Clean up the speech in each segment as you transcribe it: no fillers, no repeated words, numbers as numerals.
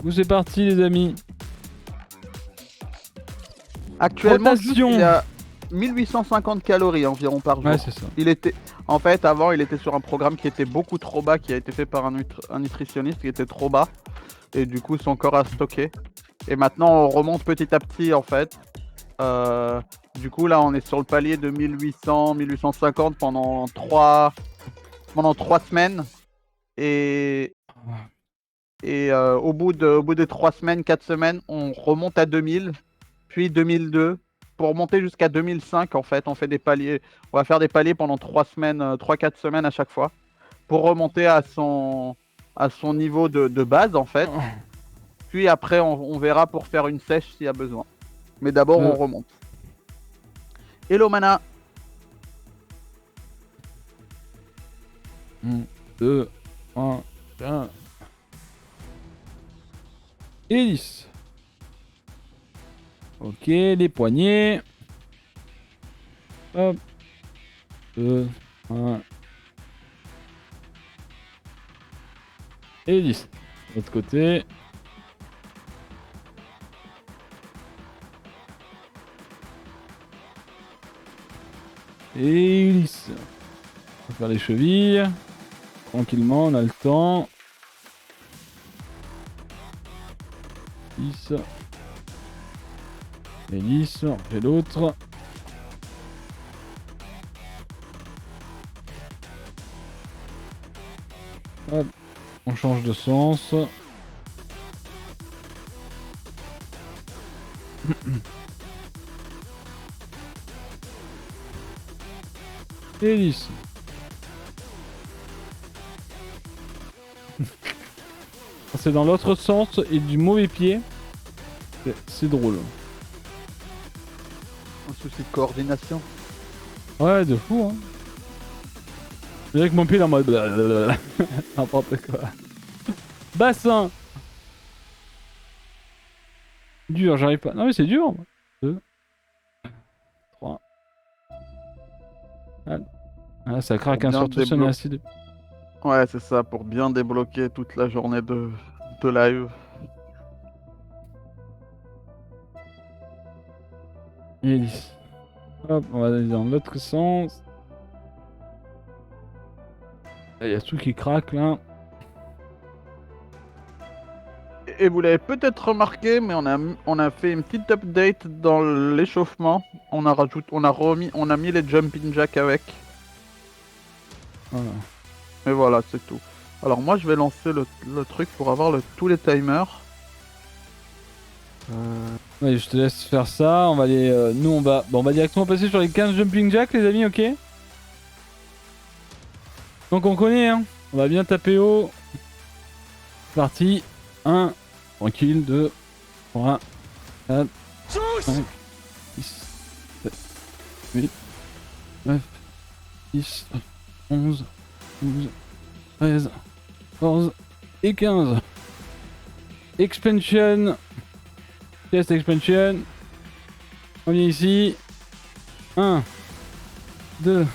Où c'est parti les amis. Actuellement, Rotation. il a 1850 calories environ par jour. Ouais, c'est ça. Il était, en fait, avant, il était sur un programme qui était beaucoup trop bas, qui a été fait par un nutritionniste qui était trop bas, et du coup, son corps a stocké. Et maintenant, on remonte petit à petit, en fait. Du coup, là, on est sur le palier de 1800, 1850 pendant 3 semaines. Et, au bout de 3 semaines, 4 semaines, on remonte à 2000, puis 2002. Pour monter jusqu'à 2005, en fait, on fait des paliers. On va faire des paliers pendant 3 semaines, 3-4 semaines à chaque fois, pour remonter à son niveau de base, en fait. Puis après, on verra pour faire une sèche s'il y a besoin. Mais d'abord, on remonte. Hello, Mana. 1, 2, 1, 1. Et 10. Ok, les poignets. Hop. 2, 1. Et 10. De l'autre côté. Et 10. On va faire les chevilles. Tranquillement, on a le temps. 10. Et 10. On fait l'autre. Hop. On change de sens. Et 10. C'est dans l'autre sens et du mauvais pied. C'est drôle. Un souci de coordination. Ouais, de fou, hein. C'est vrai que mon pied il est en mode blablabla. N'importe quoi. Bassin. Dur, j'arrive pas. Non mais c'est dur. 2, 3. Ah, ça craque, hein, surtout si on est assis. Ouais, c'est ça, pour bien débloquer toute la journée de live. Et 10. Hop, on va aller dans l'autre sens. Il y a tout qui craque là. Et vous l'avez peut-être remarqué, mais on a fait une petite update dans l'échauffement. On a mis les jumping jacks avec. Voilà. Et voilà, c'est tout. Alors moi, je vais lancer le truc pour avoir tous les timers. Ouais, je te laisse faire ça. On va aller. Nous, on va directement passer sur les 15 jumping jacks, les amis, ok? Donc on connaît, hein. On va bien taper haut. Parti. 1. Tranquille. 2. 3. 4. 5. 6. 7. 8. 9. 10. 11. 12. 13. 14. Et 15. Expansion. Test expansion. On vient ici. 1. 2.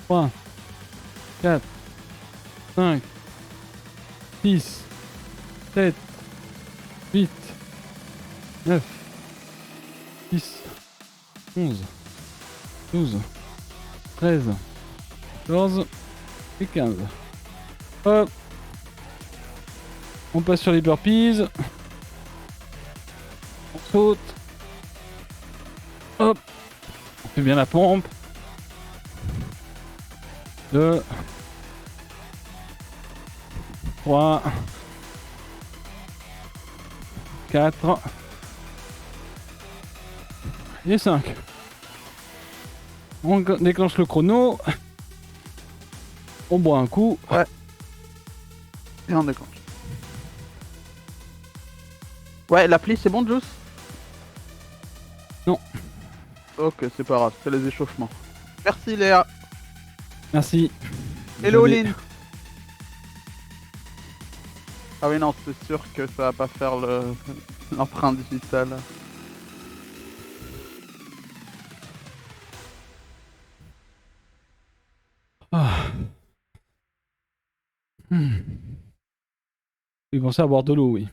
3. 4. 5. 6. 7. 8. 9. 10. 11. 12. 13. 14. Et 15. Hop. On passe sur les burpees. On saute. Hop. On fait bien la pompe. 2. 3. 4. Et 5. On déclenche le chrono. On boit un coup. Ouais. Et on déclenche. Ouais, l'appli, c'est bon, Juice? Non. Ok, c'est pas grave, c'est les échauffements. Merci, Léa. Merci. Hello, Lynn. Ah oui, non, c'est sûr que ça va pas faire l'empreinte digitale. Ah. Il pensait à boire de l'eau, oui.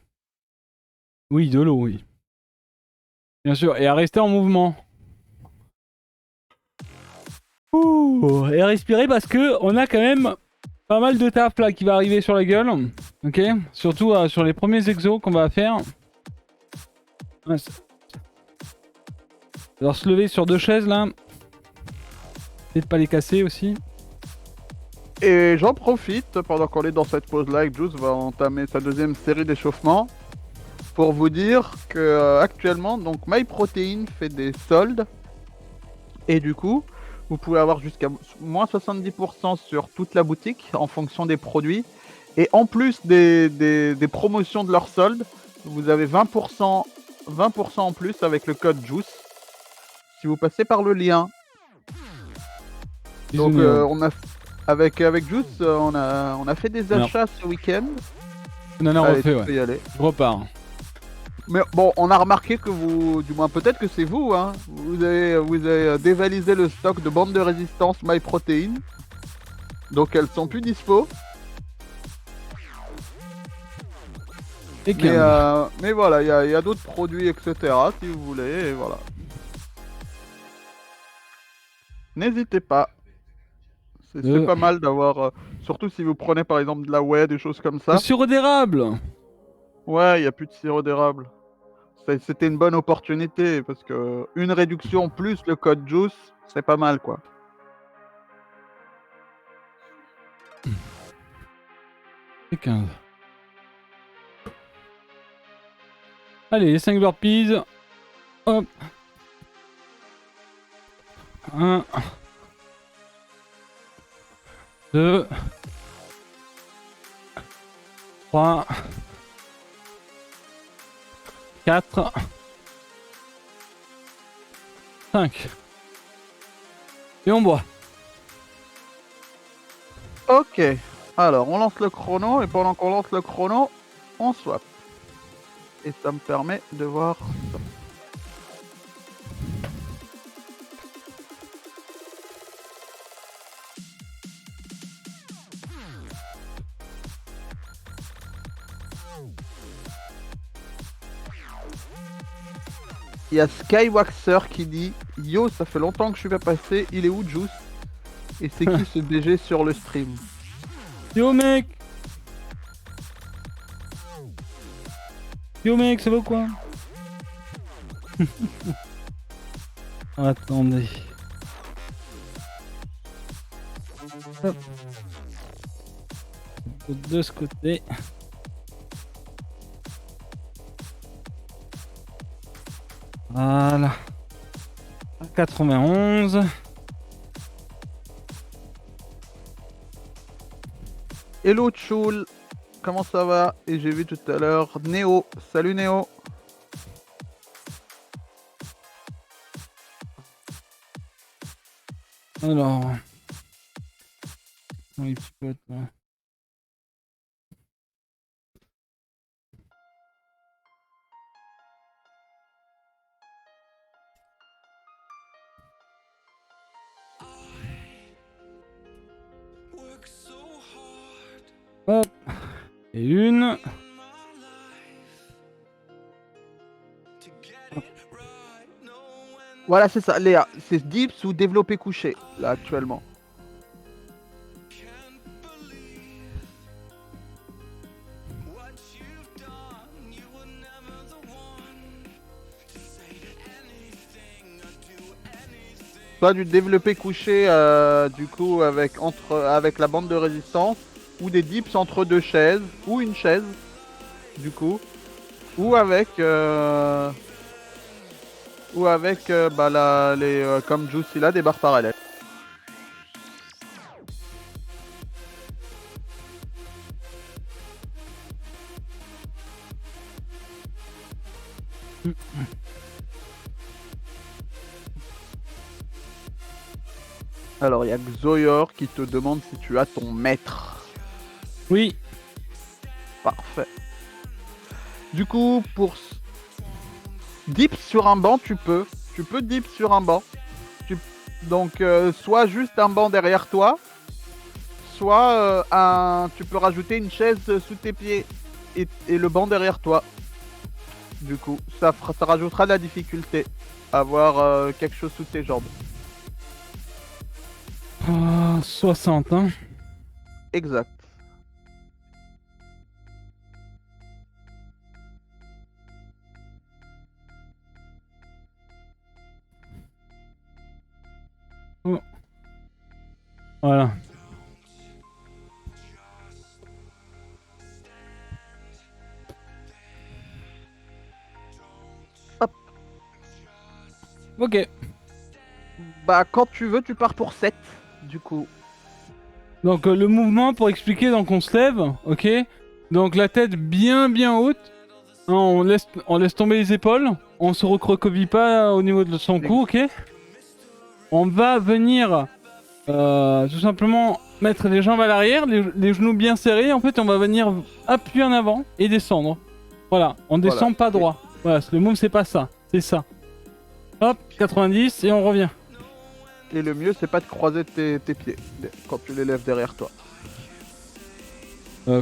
Oui, de l'eau, oui. Bien sûr, et à rester en mouvement. Ouh, et à respirer parce que on a quand même pas mal de taf là qui va arriver sur la gueule. Ok. Surtout sur les premiers exos qu'on va faire. Ouais, alors se lever sur 2 chaises là. Et de pas les casser aussi. Et j'en profite, pendant qu'on est dans cette pause-là, et que Juice va entamer sa deuxième série d'échauffement, pour vous dire que actuellement, donc MyProtein fait des soldes. Et du coup, vous pouvez avoir jusqu'à moins 70% sur toute la boutique en fonction des produits. Et en plus des promotions de leurs soldes, vous avez 20% en plus avec le code JUICE. Si vous passez par le lien. Donc on a avec JUICE, on a fait des achats ce week-end. On en a Allez, refait, tu peux y aller. Je repars. Mais bon, on a remarqué que vous, du moins peut-être que c'est vous, hein, vous avez dévalisé le stock de bandes de résistance MyProtein. Donc elles sont plus dispo. Mais voilà, il y a d'autres produits, etc. si vous voulez, et voilà. N'hésitez pas. C'est pas mal d'avoir, surtout si vous prenez par exemple de la whey, des choses comme ça. Le sirop d'érable. Ouais, il n'y a plus de sirop d'érable. C'était une bonne opportunité parce que une réduction plus le code JUICE, c'est pas mal quoi. Et 15. Allez, les 5 burpees. Hop. 1. 2. 3. 4. 5. Et on boit. Ok, alors on lance le chrono et pendant qu'on lance le chrono, on swap. Et ça me permet de voir ça. Il y a Skywaxer qui dit Yo, ça fait longtemps que je suis pas passé, il est où Juice? Et c'est qui ce BG sur le stream? Yo mec. Yo mec, ça va quoi? Attendez. Hop. De ce côté. Voilà. 91. Hello Choul, comment ça va? Et j'ai vu tout à l'heure Néo. Salut Néo. Alors. Les petits potes là. Hop. Et une. Voilà, c'est ça, Léa. C'est dips ou développé couché, là, actuellement. Soit du développé couché, du coup, avec la bande de résistance, ou des dips entre deux chaises, ou une chaise, du coup, ou avec... comme Juice il a des barres parallèles. Alors il y a Xoyor qui te demande si tu as ton maître. Oui. Parfait. Du coup, pour dip sur un banc, tu peux dip sur un banc. Donc soit juste un banc derrière toi, soit tu peux rajouter une chaise sous tes pieds et le banc derrière toi. Du coup, ça rajoutera de la difficulté. Avoir quelque chose sous tes jambes. Ah, 60, hein. Exact. Oh. Voilà. Hop. Ok. Bah, quand tu veux, tu pars pour 7. Du coup. Donc le mouvement pour expliquer, donc on se lève, ok. Donc la tête bien haute. Hein, on laisse tomber les épaules. On se recroqueville pas au niveau de son cou, ok. On va venir tout simplement mettre les jambes à l'arrière, les genoux bien serrés. En fait, on va venir appuyer en avant et descendre. Voilà, on descend pas droit. Voilà, le move c'est pas ça, c'est ça. Hop, 90 et on revient. Et le mieux, c'est pas de croiser tes pieds quand tu les lèves derrière toi.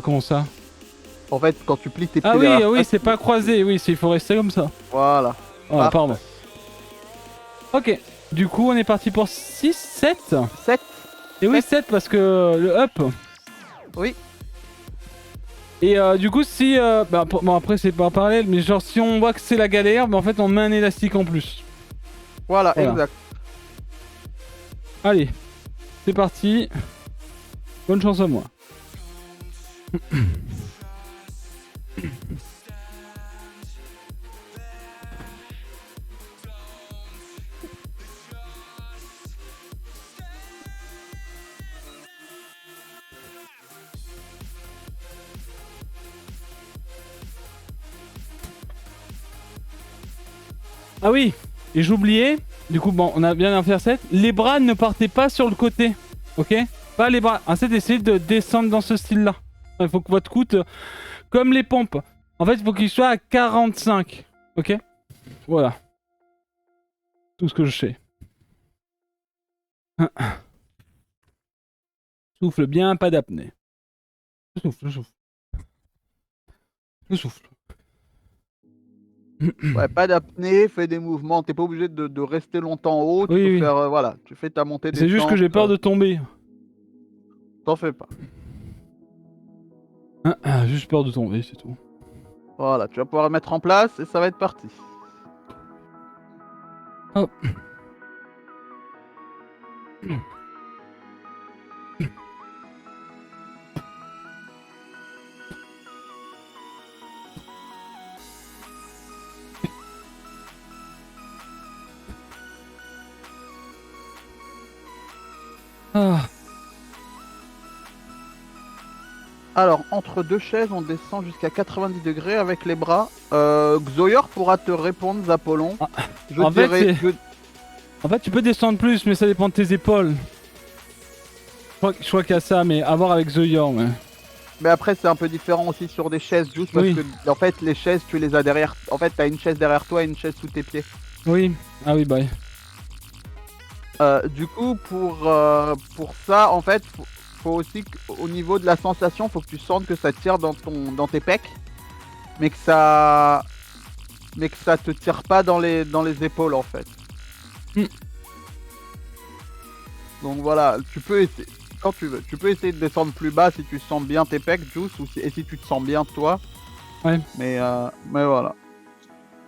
Comment ça? En fait, quand tu plies tes pieds Ah oui, derrière oui, toi, c'est pas croisé, oui, il faut rester comme ça. Voilà. Ah, pardon. Ok, du coup on est parti pour 6, 7. 7. Et oui, 7 parce que le up. Oui. Et du coup, si. Bon, après, c'est pas parallèle, mais genre, si on voit que c'est la galère, en fait, on met un élastique en plus. Voilà. Exact. Allez, c'est parti. Bonne chance à moi. Ah oui, et j'oubliais, du coup, bon, on a bien d'en faire 7. Les bras ne partaient pas sur le côté, ok? Pas les bras. En fait, essayez de descendre dans ce style-là. Il faut que votre coude, comme les pompes, en fait, il faut qu'il soit à 45, ok? Voilà. Tout ce que je sais. Souffle bien, pas d'apnée. Je souffle. Je souffle. Ouais, pas d'apnée, fais des mouvements. T'es pas obligé de rester longtemps en haut. Tu Oui, peux oui. faire, voilà, tu fais ta montée des C'est juste que j'ai peur de tomber. T'en fais pas. Juste peur de tomber, c'est tout. Voilà, tu vas pouvoir le mettre en place et ça va être parti. Hop. Ah. Alors, entre deux chaises, on descend jusqu'à 90 degrés avec les bras. Xoyor pourra te répondre, Zapollon. Ah. Je En fait, dirais... En fait, tu peux descendre plus, mais ça dépend de tes épaules. Je crois qu'il y a ça, mais à voir avec Xoyor. Mais après, c'est un peu différent aussi sur des chaises, juste parce Oui. que, en fait, les chaises, tu les as derrière. En fait, t'as une chaise derrière toi et une chaise sous tes pieds. Oui. Ah oui, bye. Du coup, pour ça, en fait, faut aussi qu'au niveau de la sensation, faut que tu sentes que ça tire dans tes pecs, mais que ça te tire pas dans les épaules en fait. Donc voilà, tu peux essayer quand tu veux. Tu peux essayer de descendre plus bas si tu sens bien tes pecs, Juice, et si tu te sens bien toi. Ouais. Mais voilà.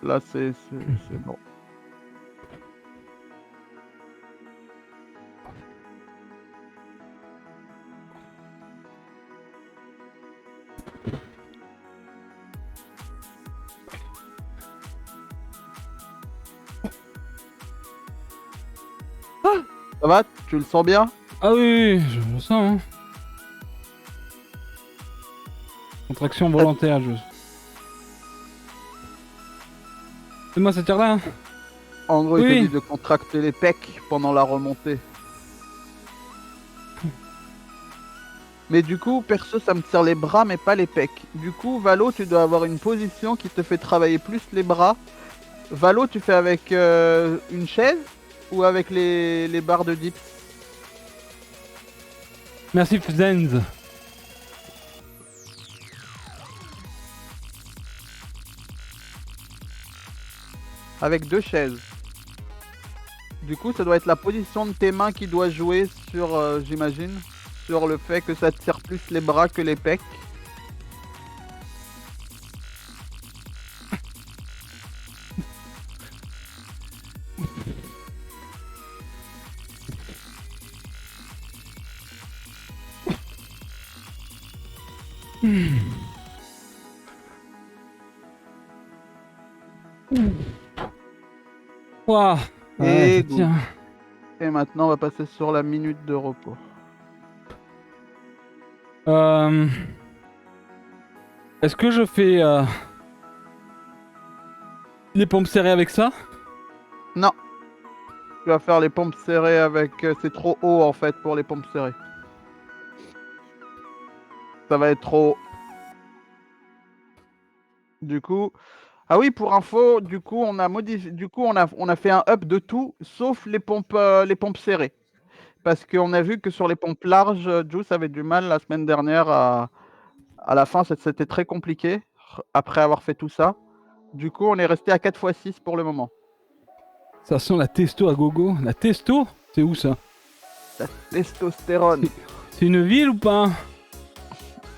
Là c'est bon. Ça va? Tu le sens bien? Ah oui, je le sens. Hein. Contraction volontaire, je. C'est moi, ça tire là. Hein. En gros, il te dit de contracter les pecs pendant la remontée. Mais du coup, perso, ça me tire les bras, mais pas les pecs. Du coup, Valo, tu dois avoir une position qui te fait travailler plus les bras. Valo, tu fais avec une chaise ou avec les barres de dips? Merci, Fzenz. avec 2 chaises. Du coup, ça doit être la position de tes mains qui doit jouer sur, j'imagine, sur le fait que ça tire plus les bras que les pecs. Ouah. Et Ouais, tiens. Et maintenant, on va passer sur la minute de repos. Est-ce que je fais les pompes serrées avec ça? Non, tu vas faire les pompes serrées avec... c'est trop haut en fait pour les pompes serrées. Ça va être trop haut. Du coup... Ah oui, pour info, du coup, on a modifié... Du coup, on a fait un up de tout, sauf les pompes serrées. Parce qu'on a vu que sur les pompes larges, Juice avait du mal la semaine dernière à la fin, c'était très compliqué après avoir fait tout ça. Du coup, on est resté à 4x6 pour le moment. Ça sent la testo à gogo. La testo? C'est où ça? La testostérone. C'est une ville ou pas?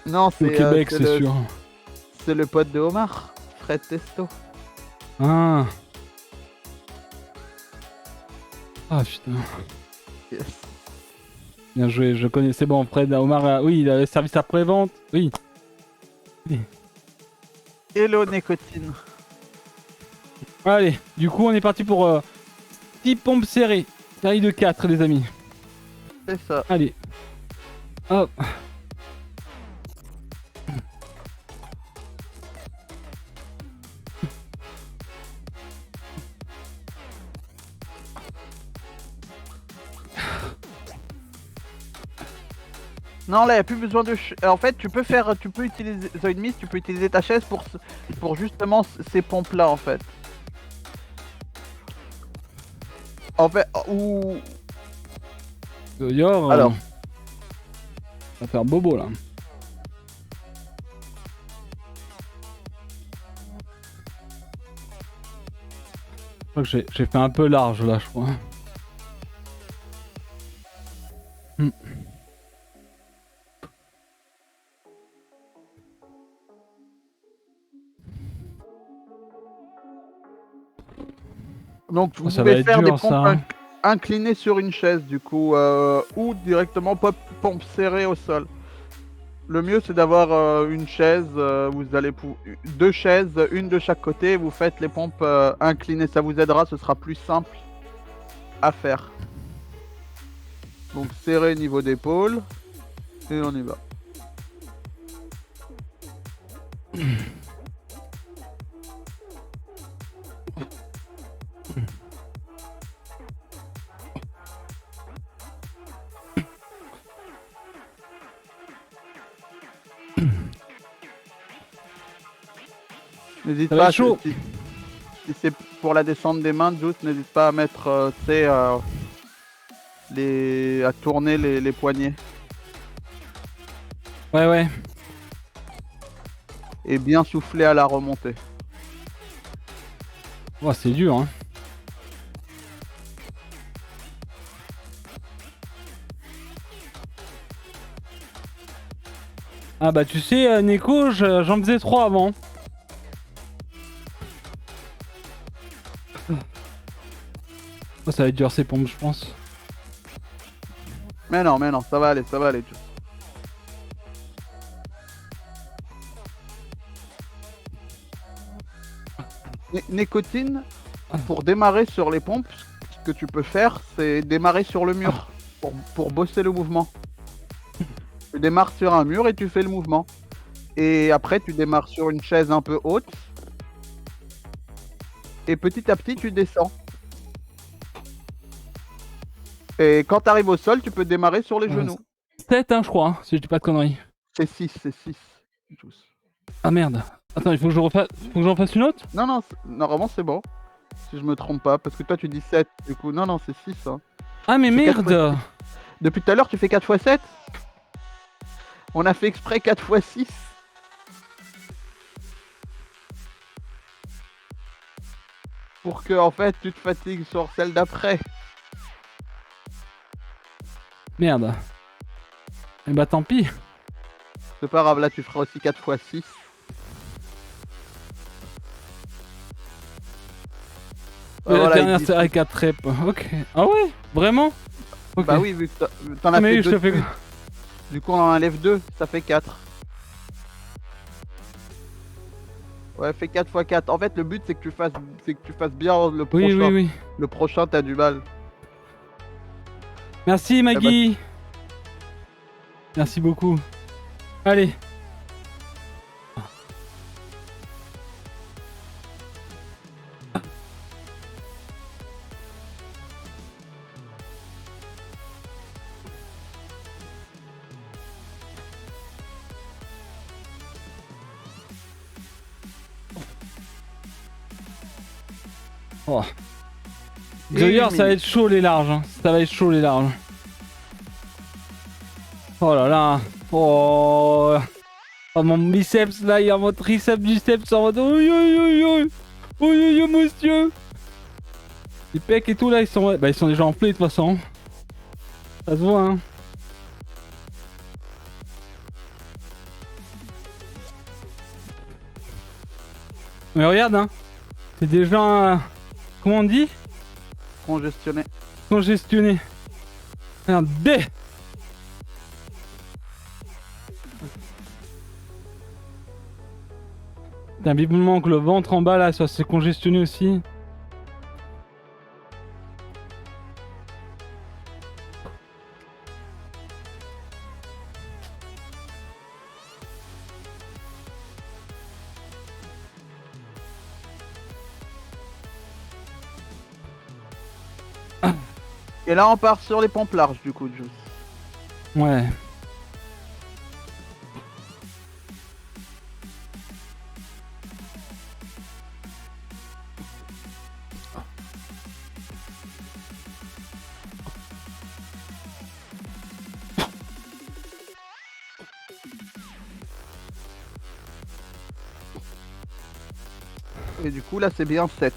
Non, Au c'est Québec, c'est sûr. C'est le pote de Omar, Fred Testo. Ah. Ah putain. Yes. Bien joué, je connaissais bon Fred Omar. Oui, il avait service après-vente. Oui. Hello Nicotine. Allez, du coup, on est parti pour 6 pompes serrées. Série de 4, les amis. C'est ça. Allez. Hop. Non, là, il n'y a plus besoin de... En fait, tu peux utiliser... Zoid Mist, tu peux utiliser ta chaise pour justement ces pompes-là, en fait. En fait, ou... D'ailleurs, Alors. ça va faire bobo, là. Je crois que j'ai fait un peu large, là, je crois. Donc, vous Ça va pouvez être faire dur, des pompes ça, hein. inclinées sur une chaise, du coup, ou directement pompes serrées au sol. Le mieux, c'est d'avoir une chaise, vous allez 2 chaises, une de chaque côté, vous faites les pompes inclinées, ça vous aidera, ce sera plus simple à faire. Donc serré niveau d'épaule, et on y va. N'hésite pas, si c'est pour la descente des mains, Juice, n'hésite pas à mettre, tu sais, à tourner les poignets. Ouais. Et bien souffler à la remontée. Oh, c'est dur, hein. Ah bah tu sais, Neko, j'en faisais 3 avant. Oh, ça va être dur ces pompes, je pense. Mais non, ça va aller, Juice. Nicotine, pour démarrer sur les pompes, ce que tu peux faire, c'est démarrer sur le mur pour bosser le mouvement. Tu démarres sur un mur et tu fais le mouvement. Et après, tu démarres sur une chaise un peu haute. Et petit à petit, tu descends. Et quand tu arrives au sol, tu peux démarrer sur les genoux. 7, hein, je crois, hein, si je dis pas de conneries. C'est 6. Ah merde. Attends, il faut que j'en fasse une autre? Non, normalement c'est bon. Si je me trompe pas, parce que toi tu dis 7, du coup. Non, c'est 6. Hein. Ah mais merde. Depuis tout à l'heure, tu fais 4 x 7. On a fait exprès 4 x 6. pour que en fait tu te fatigues sur celle d'après. Merde. Eh bah tant pis. C'est pas grave, là tu feras aussi 4 x 6. La Voilà, dernière il dit- c'est à 4 reps. Ok. Ah ouais? Vraiment? Ok. Bah oui, vu que t'en as Mais fait oui, je 2 te fais... de plus. Du coup on en enlève 2, ça fait 4. Ouais, fais 4 x 4. En fait le but c'est que tu fasses bien le Oui, prochain. oui, oui. Le prochain t'as du mal. Merci Eh bah, Maggie. Merci beaucoup. Allez. Oh. D'ailleurs, ça va être chaud les larges. Hein. Ça va être chaud les larges. Oh là là. Oh. Oh, mon biceps là, il y a mon triceps, biceps en mode. Oui, oui, oui, oui. Oui, oui, oui, monsieur. Les pecs et tout là, ils sont déjà enflés de toute façon. Ça se voit, hein. Mais regarde, hein. C'est déjà. Comment on dit? Congestionné. Congestionné. Regarde, D. Putain, vivement que le ventre en bas là, ça s'est congestionné aussi. Et là on part sur les pompes larges du coup, Juice. Ouais. Et du coup là c'est bien 7.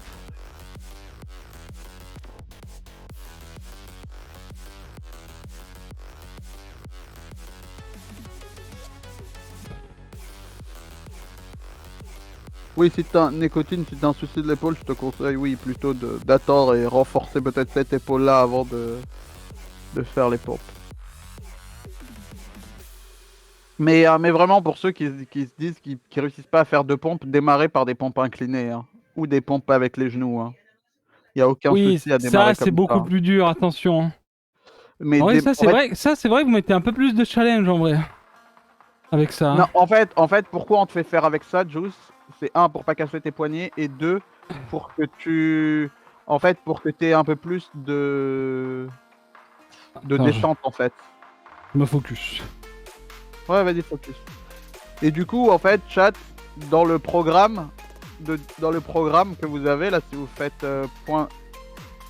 Oui, si t'as un nicotine, si t'as un souci de l'épaule, je te conseille oui plutôt d'attendre et renforcer peut-être cette épaule là avant de faire les pompes. Mais vraiment pour ceux qui se disent qui réussissent pas à faire de pompes, démarrer par des pompes inclinées hein, ou des pompes avec les genoux. Hein. Il y a aucun Oui, souci à ça démarrer c'est comme ça. beaucoup Hein. plus dur, attention. Hein. Mais Oui, ça en c'est fait, vrai. Ça c'est vrai que vous mettez un peu plus de challenge en vrai. Avec ça. non, Hein. en fait, pourquoi on te fait faire avec ça, Juice? C'est un pour pas casser tes poignets et deux pour que pour que t'aies un peu plus de Attends, descente en fait. je me focus. Ouais, vas-y, focus. Et du coup, en fait, chat, dans le programme, que vous avez là, si vous faites point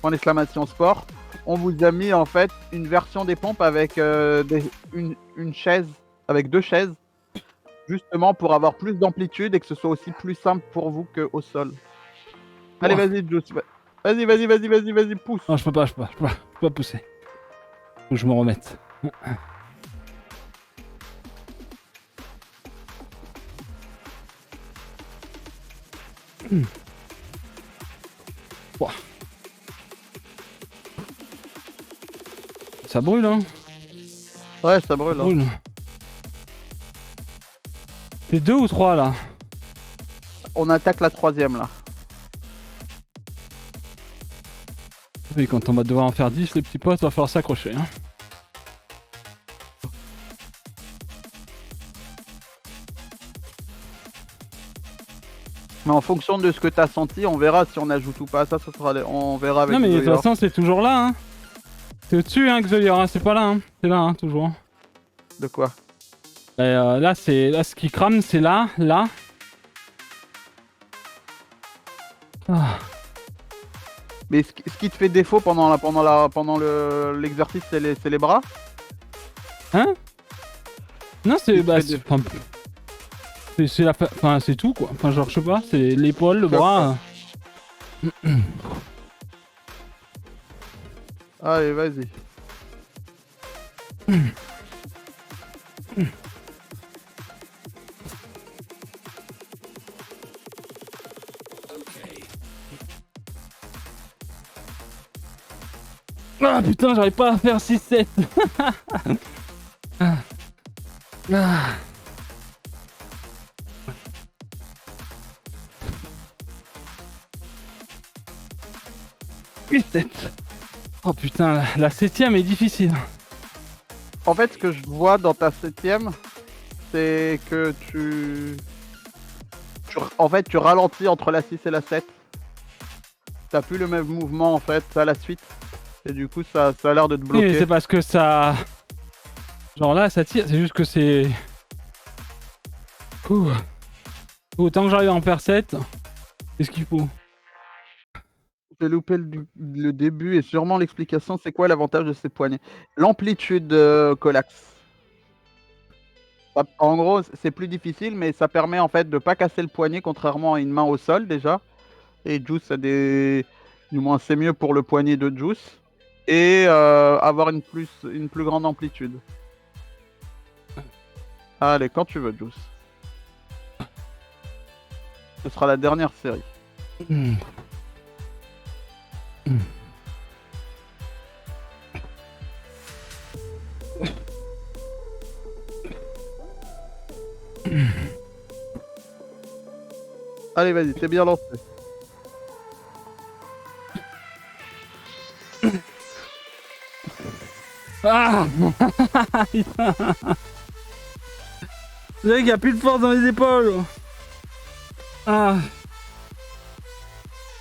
d'exclamation sport, on vous a mis en fait une version des pompes avec une chaise, avec 2 chaises, justement pour avoir plus d'amplitude et que ce soit aussi plus simple pour vous qu'au sol. Allez, Ouah. vas-y, Juice. Vas-y, pousse. Non, je peux pas pousser. Faut que je me remette. Ouah. Ça brûle, hein. Ouais, ça brûle. Ça Hein. brûle. T'es 2 ou 3 là? On attaque la 3ème là. Oui, quand on va devoir en faire 10, les petits potes, il va falloir s'accrocher. Hein. Mais en fonction de ce que t'as senti, on verra si on ajoute ou pas. Ça sera, on verra avec Non, mais de toute Zoyor. façon, c'est toujours là. Hein. C'est au-dessus, hein, Xoyor, hein. C'est pas là. Hein. C'est là, hein, toujours. De quoi? Et, là, ce qui crame, c'est là, là. Ah. Mais ce qui te fait défaut pendant l'exercice, c'est les bras? Hein? Non, c'est Il te bah, fait c'est la enfin c'est tout quoi. Enfin genre je sais pas, c'est l'épaule, le bras. Allez, vas-y. Ah putain, j'arrive pas à faire 6-7. Ah. Ah. Oh putain, la 7ème est difficile. En fait, ce que je vois dans ta 7ème, c'est que en fait, tu ralentis entre la 6 et la 7. T'as plus le même mouvement en fait à la suite. Et du coup, ça a l'air de te Oui, mais bloquer. c'est parce que ça... Genre là, ça tire, c'est juste que c'est... Ouh. Autant que j'arrive à en faire 7, c'est ce qu'il faut. J'ai loupé le début et sûrement l'explication. C'est quoi l'avantage de ces poignées? L'amplitude collapse. En gros, c'est plus difficile, mais ça permet en fait de pas casser le poignet, contrairement à une main au sol déjà. Et Juice a des... Du moins, c'est mieux pour le poignet de Juice. Et avoir une plus grande amplitude. Allez, quand tu veux, Juice. Ce sera la dernière série. Mmh. Mmh. Allez, vas-y, t'es bien lancé. Ah. C'est vrai qu'il n'y a plus de force dans les épaules. Ah.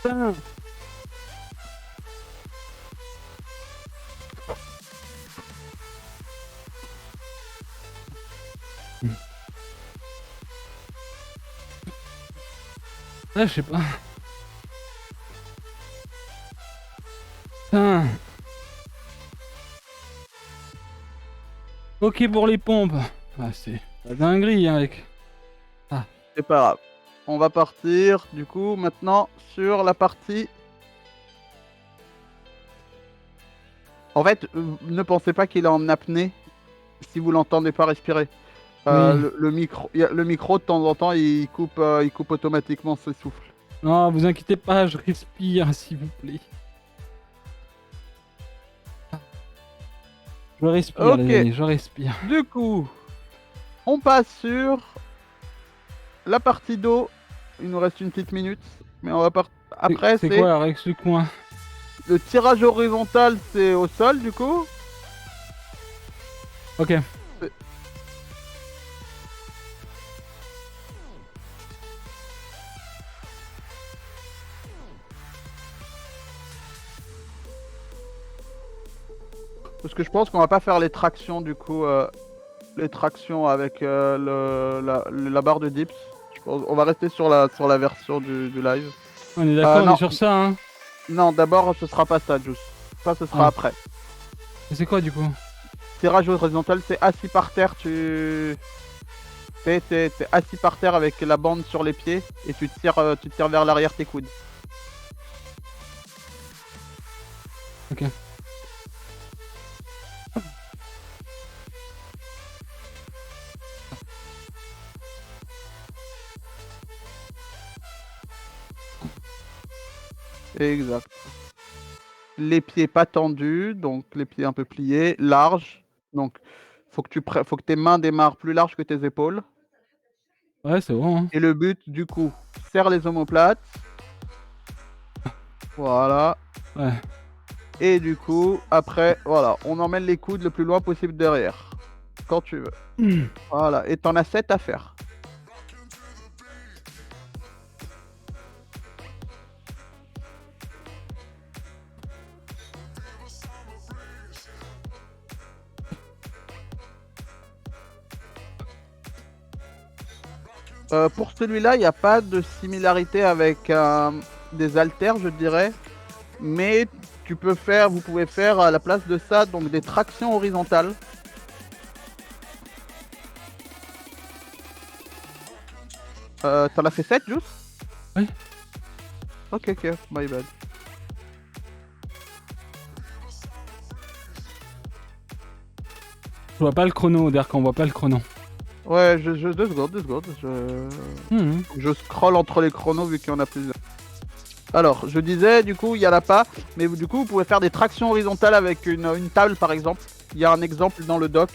Putain. Ouais, je sais pas. Putain. Ok pour les pompes. Ah, c'est la dinguerie, hein, mec. C'est pas grave. On va partir, du coup, maintenant sur la partie... En fait, ne pensez pas qu'il est en apnée si vous l'entendez pas respirer. Oui. Le micro, de temps en temps, il coupe automatiquement ses souffles. Non, vous inquiétez pas, je respire, s'il vous plaît. Je respire, Ok. les amis, je respire. Du coup, on passe sur la partie dos. Il nous reste une petite minute, mais on va après, C'est c'est quoi, alors, explique-moi. le tirage horizontal, c'est au sol, du coup. Ok. Parce que je pense qu'on va pas faire les tractions, du coup, les tractions avec la barre de dips. On va rester sur la version du live. On est d'accord, on non. est sur ça, hein. Non, d'abord, ce sera pas ça, Juice. Ça, ce sera Ah. après. Et c'est quoi, du coup? Tirage horizontal, c'est assis par terre, t'es assis par terre avec la bande sur les pieds et tu tires vers l'arrière tes coudes. Ok. Exact. Les pieds pas tendus, donc les pieds un peu pliés, larges. Donc, faut que tes mains démarrent plus larges que tes épaules. Ouais, c'est bon, hein. Et le but, du coup, serre les omoplates. Voilà. Ouais. Et du coup, après, voilà, on emmène les coudes le plus loin possible derrière. Quand tu veux. Voilà. Et t'en as 7 à faire. Pour celui-là, il n'y a pas de similarité avec des haltères, je dirais. Mais vous pouvez faire à la place de ça donc des tractions horizontales. T'en as fait 7, Juice? Oui. Ok, my bad. Je vois pas le chrono, Derk, on voit pas le chrono. Ouais, 2 secondes. Je scroll entre les chronos vu qu'il y en a plusieurs. Alors, je disais, du coup, il y en a pas, mais du coup, vous pouvez faire des tractions horizontales avec une table, par exemple. Il y a un exemple dans le doc.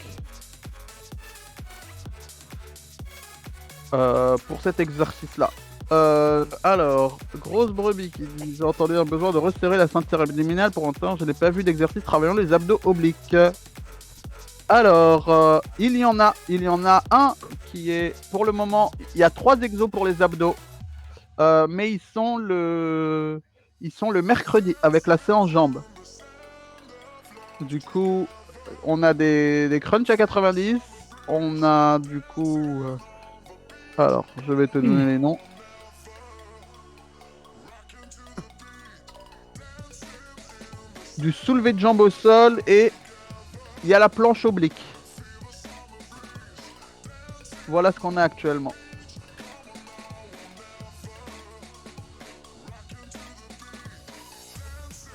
Pour cet exercice-là. Alors, grosse brebis qui dit j'ai entendu un besoin de resserrer la ceinture abdominale. Pour autant, je n'ai pas vu d'exercice travaillant les abdos obliques. Alors, il y en a un qui est, pour le moment, il y a 3 exos pour les abdos. Mais ils sont le mercredi avec la séance jambes. Du coup, on a des crunchs à 90. On a du coup... Alors, je vais te donner les noms. Du soulevé de jambes au sol et il y a la planche oblique. Voilà ce qu'on a actuellement.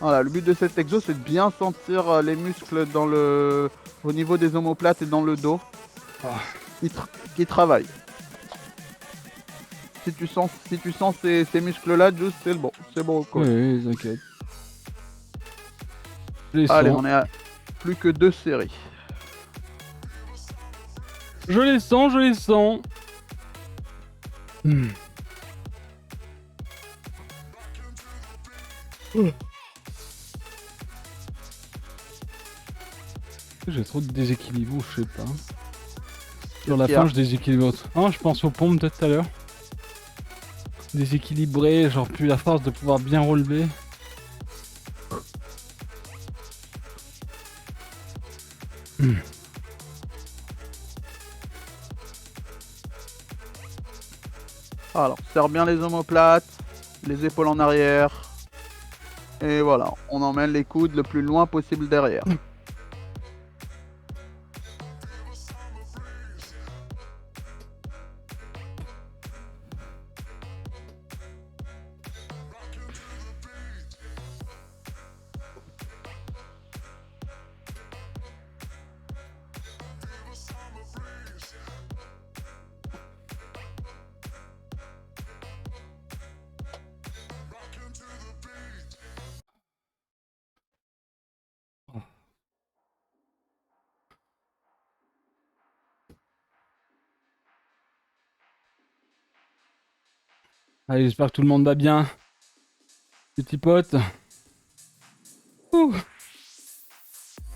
Voilà, le but de cet exo, c'est de bien sentir les muscles au niveau des omoplates et dans le dos qui travaillent. Si tu sens ces muscles-là, Juice, c'est bon. C'est bon. Quoi. Oui, t'inquiète. Allez, on est à plus que 2 séries. Je les sens. J'ai trop de déséquilibre, je sais pas. Sur la fin, je déséquilibre. Ah, je pense aux pompes peut-être tout à l'heure. Déséquilibré, genre plus la force de pouvoir bien relever. Alors, serre bien les omoplates, les épaules en arrière. Et voilà, on emmène les coudes le plus loin possible derrière. Allez, j'espère que tout le monde va bien. Petit pote. Ouh.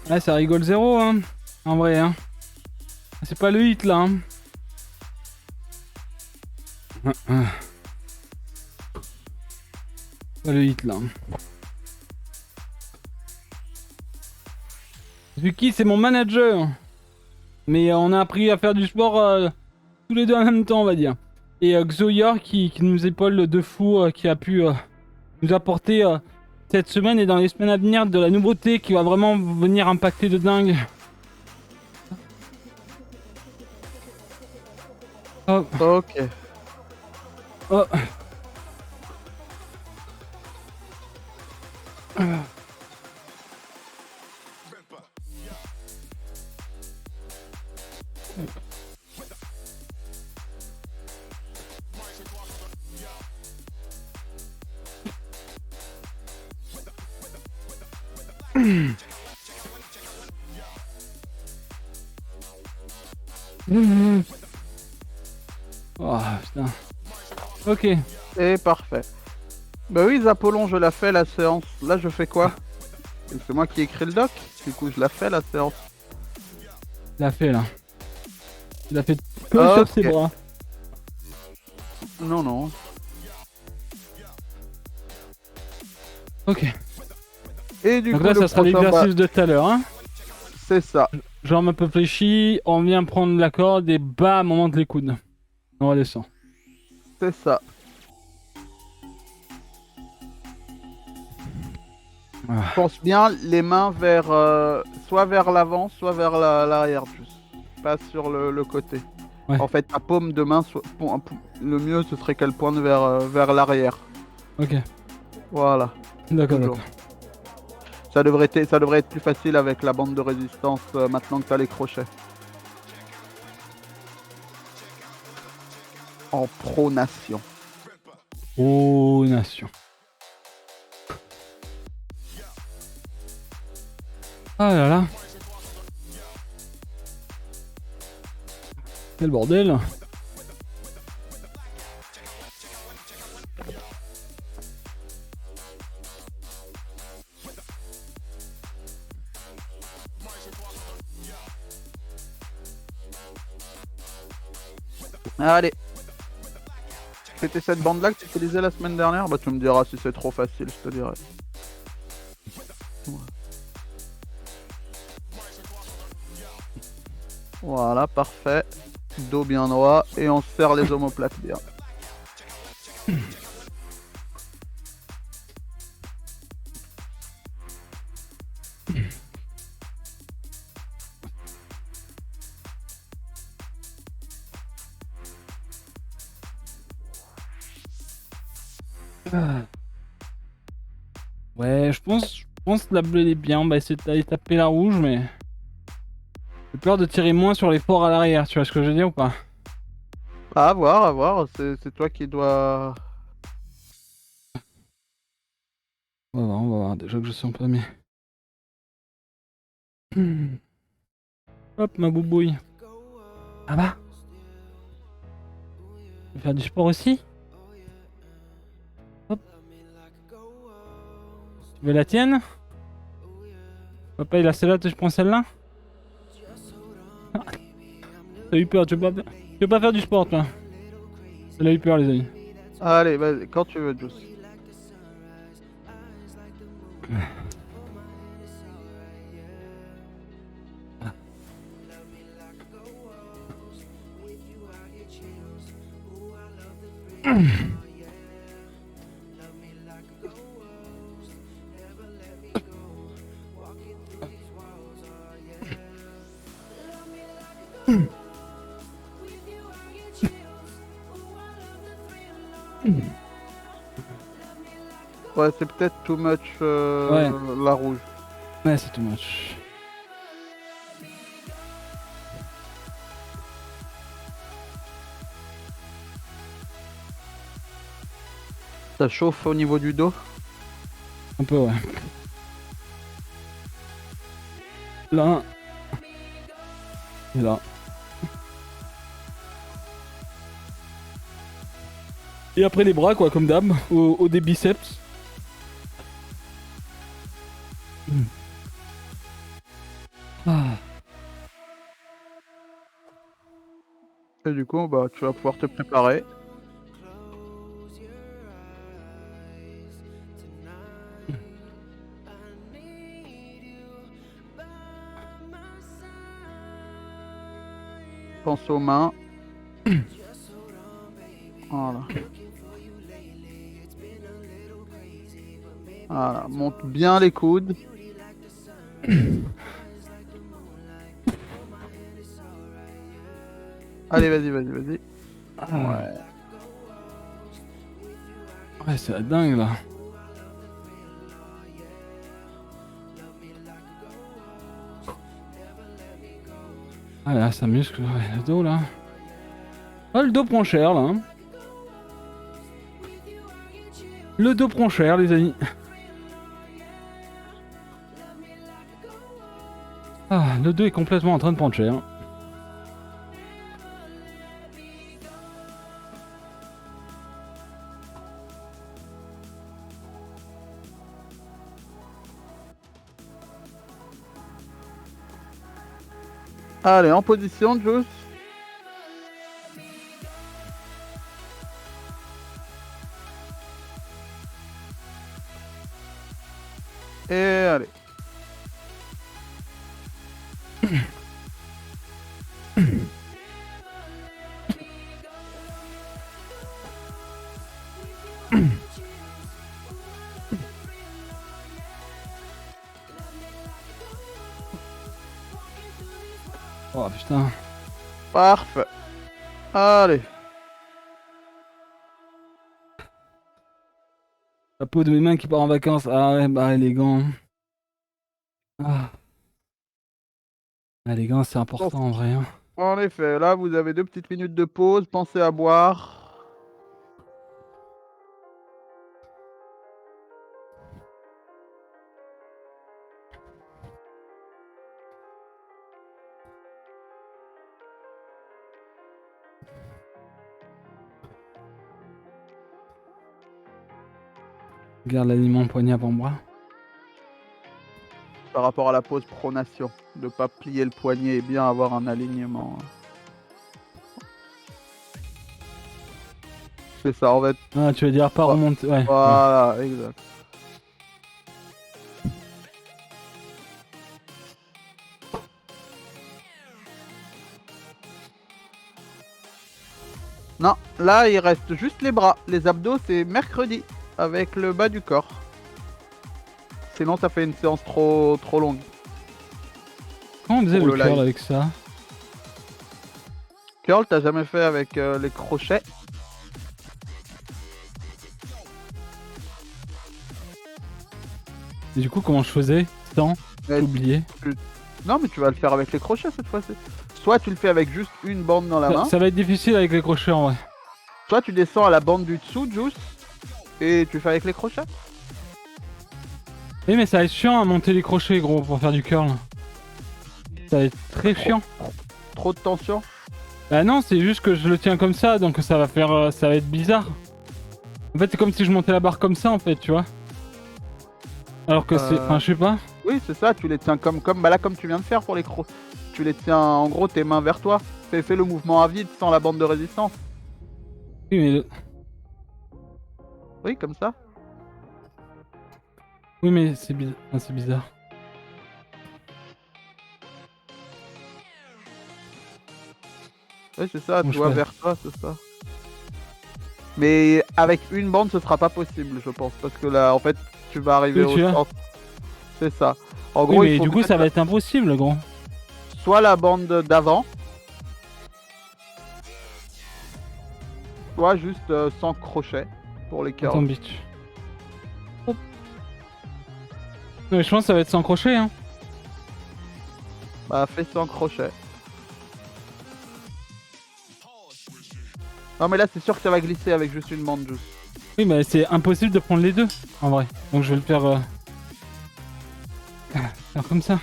Ah, ça rigole zéro, hein. En vrai, hein. C'est pas le hit, là, hein. Pas le hit, là. Zuki, c'est mon manager. Mais on a appris à faire du sport tous les deux en même temps, on va dire. Et Xoyor qui nous épaule de fou, qui a pu nous apporter cette semaine et dans les semaines à venir de la nouveauté qui va vraiment venir impacter de dingue. Oh. Ok. Oh. Oh putain. Ok. Et parfait. Bah oui, Apollon, je la fais la séance. Là, je fais quoi? C'est moi qui ai écrit le doc. Du coup, je la fais la séance. Il l'a fait là. Il a fait que sur ses bras. Non, non. Ok. Et du donc coup, là, ça sera l'exercice de tout à l'heure, hein. C'est ça. Jambes un peu fléchies, on vient prendre la corde et bam, on monte les coudes. On redescend. C'est ça. Ah. Pense bien les mains vers soit vers l'avant, soit vers l'arrière, juste. Pas sur le côté. Ouais. En fait, ta paume de main, le mieux ce serait qu'elle pointe vers l'arrière. Ok. Voilà. D'accord, Toujours. d'accord. Ça devrait être plus facile avec la bande de résistance maintenant que tu as les crochets. En pronation. Oh, nation. Ah là là. Quel bordel. Allez. C'était cette bande-là que tu utilisais la semaine dernière? Bah tu me diras si c'est trop facile, je te dirai. Voilà, parfait. Dos bien droit et on serre les omoplates bien. Ouais, je pense que la bleue elle est bien. On va essayer d'aller taper la rouge, mais j'ai peur de tirer moins sur les forts à l'arrière. Tu vois ce que je veux dire ou pas? À voir, à voir. C'est toi qui dois. On va voir. Déjà que je sens pas mais. Hop, ma boubouille. Ah bah. Tu veux faire du sport aussi? Hop. Tu veux la tienne? Papa il a celle-là, je prends celle-là? T'as eu peur, tu veux pas faire du sport toi? Elle a eu peur les amis. Allez, vas-y, quand tu veux, Juice. Ouais, c'est peut-être too much la rouge. Ouais, c'est too much. Ça chauffe au niveau du dos. Un peu, ouais. Là. Et là. Et après les bras, quoi, comme d'hab, au des biceps. Ah. Et du coup, bah, tu vas pouvoir te préparer. Pense aux mains. Voilà. Voilà, monte bien les coudes. Allez, vas-y, vas-y, vas-y. Ouais. Ouais, c'est la dingue là. Ah là, ça muscle, ouais, le dos là. Ah, le dos prend cher là. Hein. Le dos prend cher, les amis. Ah, le dos est complètement en train de prendre cher. Allez, en position, Juice. Et allez. Oh putain. Parfait. Allez. La peau de mes mains qui part en vacances. Ah ouais, bah les gants. Ah, ah, les gants, c'est Bon, important en vrai. Hein. en effet, là, vous avez 2 petites minutes de pause. Pensez à boire. Garde l'aliment poignet avant-bras. Par rapport à la pose pronation, de pas plier le poignet et bien avoir un alignement. C'est ça, en fait. Ah, tu veux dire pas Ouais. remonter. Ouais. Voilà, exact. Non, là, il reste juste les bras. Les abdos, c'est mercredi, avec le bas du corps. Sinon, ça fait une séance trop longue. Comment on faisait Pour le le curl live. avec ça? Curl, t'as jamais fait avec les crochets? Et du coup, comment je faisais? Sans Ouais, oublier. Non, mais tu vas le faire avec les crochets cette fois-ci. Soit tu le fais avec juste une bande dans la main, Ça va être difficile avec les crochets en vrai. soit tu descends à la bande du dessous, juste, et tu fais avec les crochets. Oui, mais ça va être chiant à monter les crochets, gros, pour faire du curl. Ça va être très chiant. Trop de tension. Bah non, c'est juste que je le tiens comme ça, donc ça va faire, ça va être bizarre. En fait, c'est comme si je montais la barre comme ça, en fait, tu vois. Alors que c'est, enfin, je sais pas. Oui, c'est ça, tu les tiens bah là, comme tu viens de faire pour les crocs. Tu les tiens, en gros, tes mains vers toi. Fais le mouvement à vide sans la bande de résistance. Oui, mais, Oui, comme ça. oui, mais c'est bizarre. Enfin, c'est bizarre. Oui, c'est ça, Comment tu je vois, fais? vers toi, c'est ça. Mais avec une bande, ce sera pas possible, je pense. Parce que là, en fait, tu vas arriver Oui, au tu vois. centre. C'est ça. En Oui, gros, il mais faut du coup, mettre ça va être impossible, gros. soit la bande d'avant, soit juste sans crochet pour les Attends, curls. bitch. Hop. Non, mais je pense que ça va être sans crochet, hein. Bah, fais sans crochet. Non, mais là, c'est sûr que ça va glisser avec juste une bande, juste. Oui, mais c'est impossible de prendre les deux, en vrai. Donc je vais le faire, faire comme ça.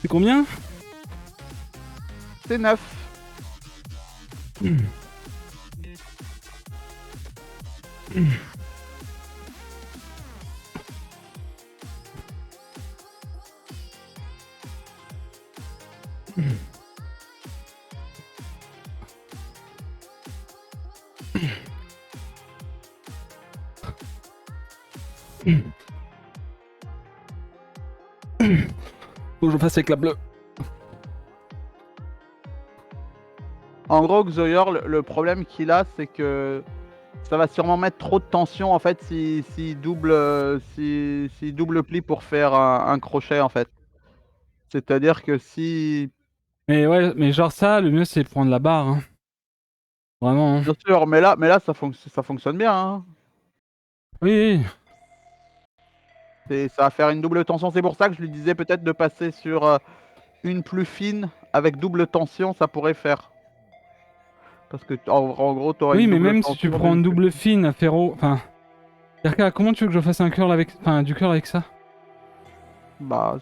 C'est combien? C'est 9. Faut que je fasse avec la bleue. En gros, Xoyor, le problème qu'il a, c'est que ça va sûrement mettre trop de tension en fait si double pli pour faire un crochet en fait. C'est-à-dire que si. Mais ouais, mais genre ça, le mieux c'est prendre la barre, hein. Vraiment, hein. Bien sûr, mais là ça fonctionne bien. Hein. Oui, oui. Ça va faire une double tension. C'est pour ça que je lui disais peut-être de passer sur une plus fine avec double tension, ça pourrait faire. Parce que en gros, tu auras Oui, une mais double même si tu tension prends d'une une plus double fine. fine, Ferro, enfin... Yarka, comment tu veux que je fasse un curl avec... Enfin, du curl avec ça? Bah,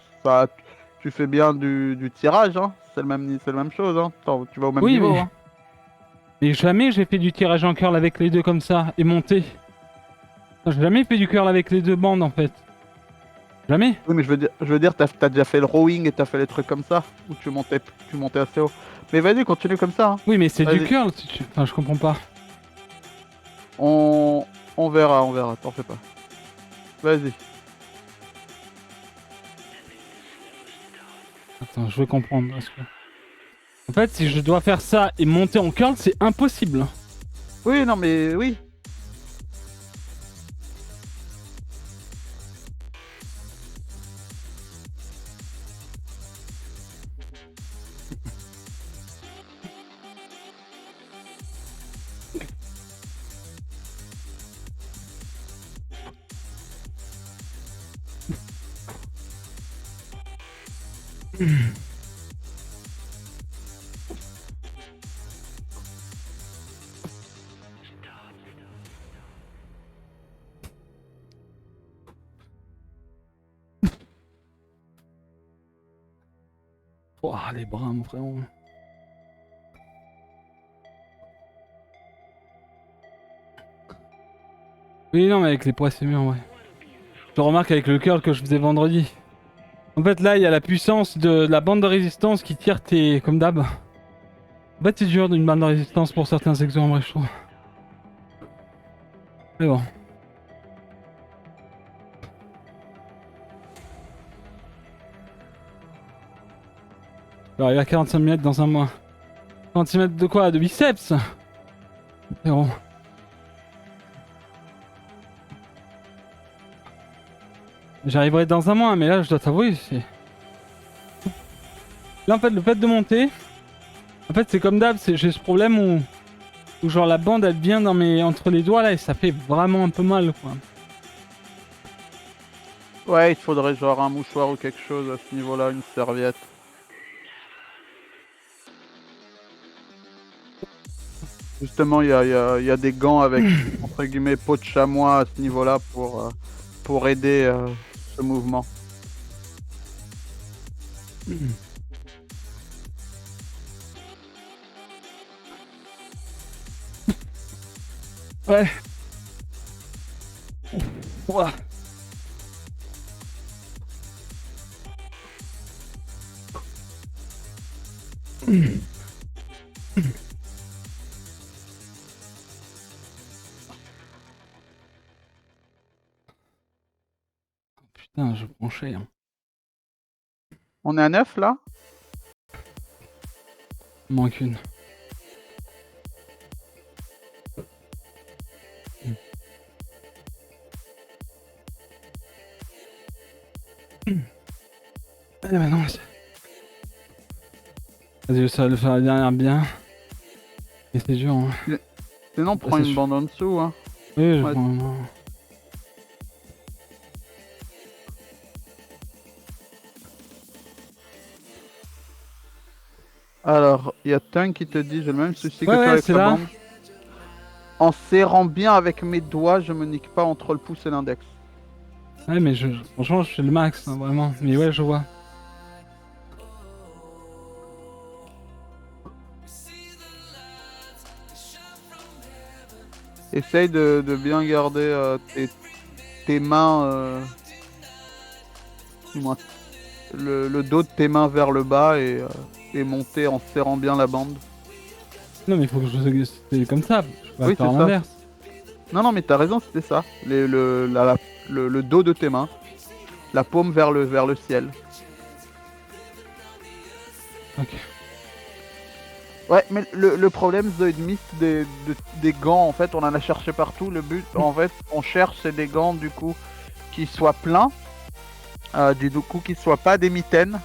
tu fais bien du tirage, hein. C'est la même chose, hein. Tu vas au même Oui, niveau, mais... hein. Mais jamais j'ai fait du tirage en curl avec les deux comme ça, et monté. J'ai jamais fait du curl avec les deux bandes, en fait. Jamais. Oui, mais je veux dire, t'as déjà fait le rowing et t'as fait les trucs comme ça, où tu montais assez haut. Mais vas-y, continue comme ça, hein. Oui, mais c'est du Vas-y. curl, si tu... Enfin, je comprends pas. On verra, t'en fais pas. Vas-y. Attends, je veux comprendre, parce que... En fait, si je dois faire ça et monter en curl, c'est impossible. Oui, non, mais oui. Ouah, les bras, mon frérot. Oui, non, mais avec les poids, c'est mieux, ouais. Je remarque avec le curl que je faisais vendredi. En fait, là, il y a la puissance de la bande de résistance qui tire tes... comme d'hab. En fait, c'est dur d'une bande de résistance pour certains exos, en vrai, je trouve. Mais bon. Alors, il y a 45 mètres dans un mois. 45 mètres de quoi? De biceps? Frérot. J'arriverai dans un mois, mais là, je dois t'avouer, c'est... Là, en fait, le fait de monter... En fait, c'est comme d'hab, j'ai ce problème où genre la bande, elle vient dans mes... entre les doigts, là, et ça fait vraiment un peu mal, quoi. Ouais, il te faudrait genre un mouchoir ou quelque chose à ce niveau-là, une serviette. Justement, il y a des gants avec, entre guillemets, peau de chamois à ce niveau-là pour aider ce mouvement. Ouais. Ouah. Putain, je prends cher. On est à 9 là? Il manque une. Allez, maintenant, vas-y, ça va le faire la dernière bien. Et c'est dur, hein. Sinon, prends c'est une bande en dessous, hein. Oui, je Ouais. prends... Alors, il y a Tung qui te dit, j'ai le même souci que Ouais, toi ouais, avec c'est la là. bande. En serrant bien avec mes doigts, je me nique pas entre le pouce et l'index. Ouais, mais franchement, je fais le max, hein, vraiment. Mais ouais, je vois. Essaye de bien garder tes mains, dis-moi, le dos de tes mains vers le bas et monter en serrant bien la bande. Non, mais il faut que c'est comme ça. Je peux pas Oui, faire c'est ça. l'inverse. Non, non, mais t'as raison, c'était ça. Le dos de tes mains. La paume vers le ciel. Ok. Ouais, mais le problème, Zoid Mist, des gants, en fait, on en a cherché partout. Le but, en fait, on cherche, c'est des gants, du coup, qui soient pleins. Du coup, qui soient pas des mitaines.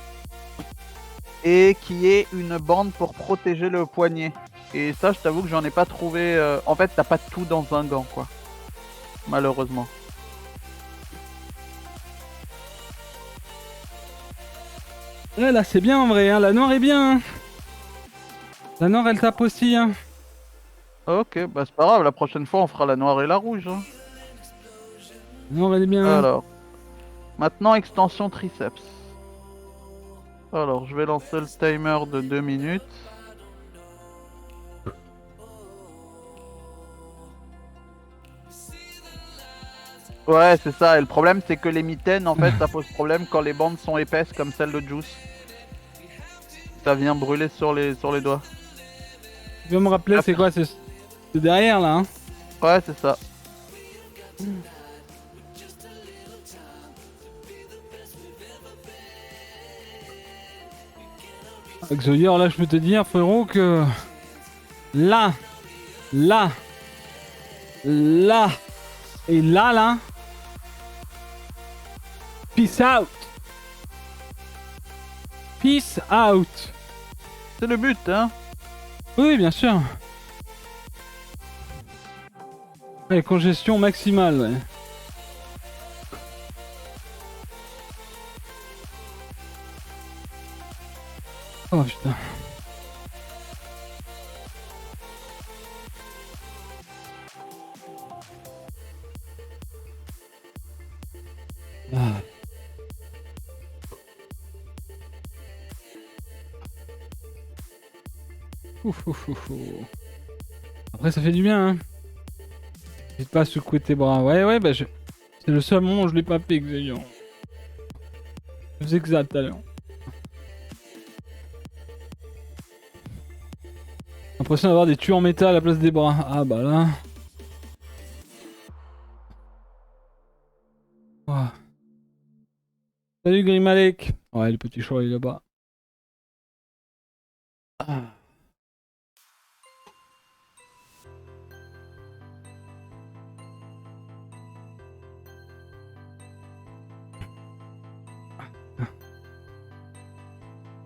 Et qui ait une bande pour protéger le poignet. Et ça, je t'avoue que j'en ai pas trouvé... En fait, t'as pas tout dans un gant, quoi. Malheureusement. Ouais, là, c'est bien en vrai, hein. La noire est bien. Hein. La noire, elle tape aussi, hein. Ok, bah c'est pas grave, la prochaine fois, on fera la noire et la rouge. Hein. La noire, elle est bien. Alors, maintenant, extension triceps. Alors, je vais lancer le timer de 2 minutes. Ouais, c'est ça. Et le problème, c'est que les mitaines, en fait, ça pose problème quand les bandes sont épaisses comme celle de Juice. Ça vient brûler sur les doigts. Tu veux me rappeler, c'est quoi? C'est derrière, là, hein. Ouais, c'est ça. Donc, je veux dire, là, je peux te dire, frérot, que... Là, là, là, et là, là... Peace out. Peace out. C'est le but, hein. Oui, bien sûr. Ouais, congestion maximale, ouais. Oh putain. Ah. Ouf, ouf, ouf, ouf. Après ça fait du bien hein. N'hésite pas à secouer tes bras. Ouais bah c'est le seul moment où je l'ai pas fait Xavier. Je faisais que ça tout à l'heure. L'impression d'avoir des tuyaux en métal à la place des bras. Ah bah là. Oh. Salut Grimalek. Ouais le petit chat il est là-bas. Ah.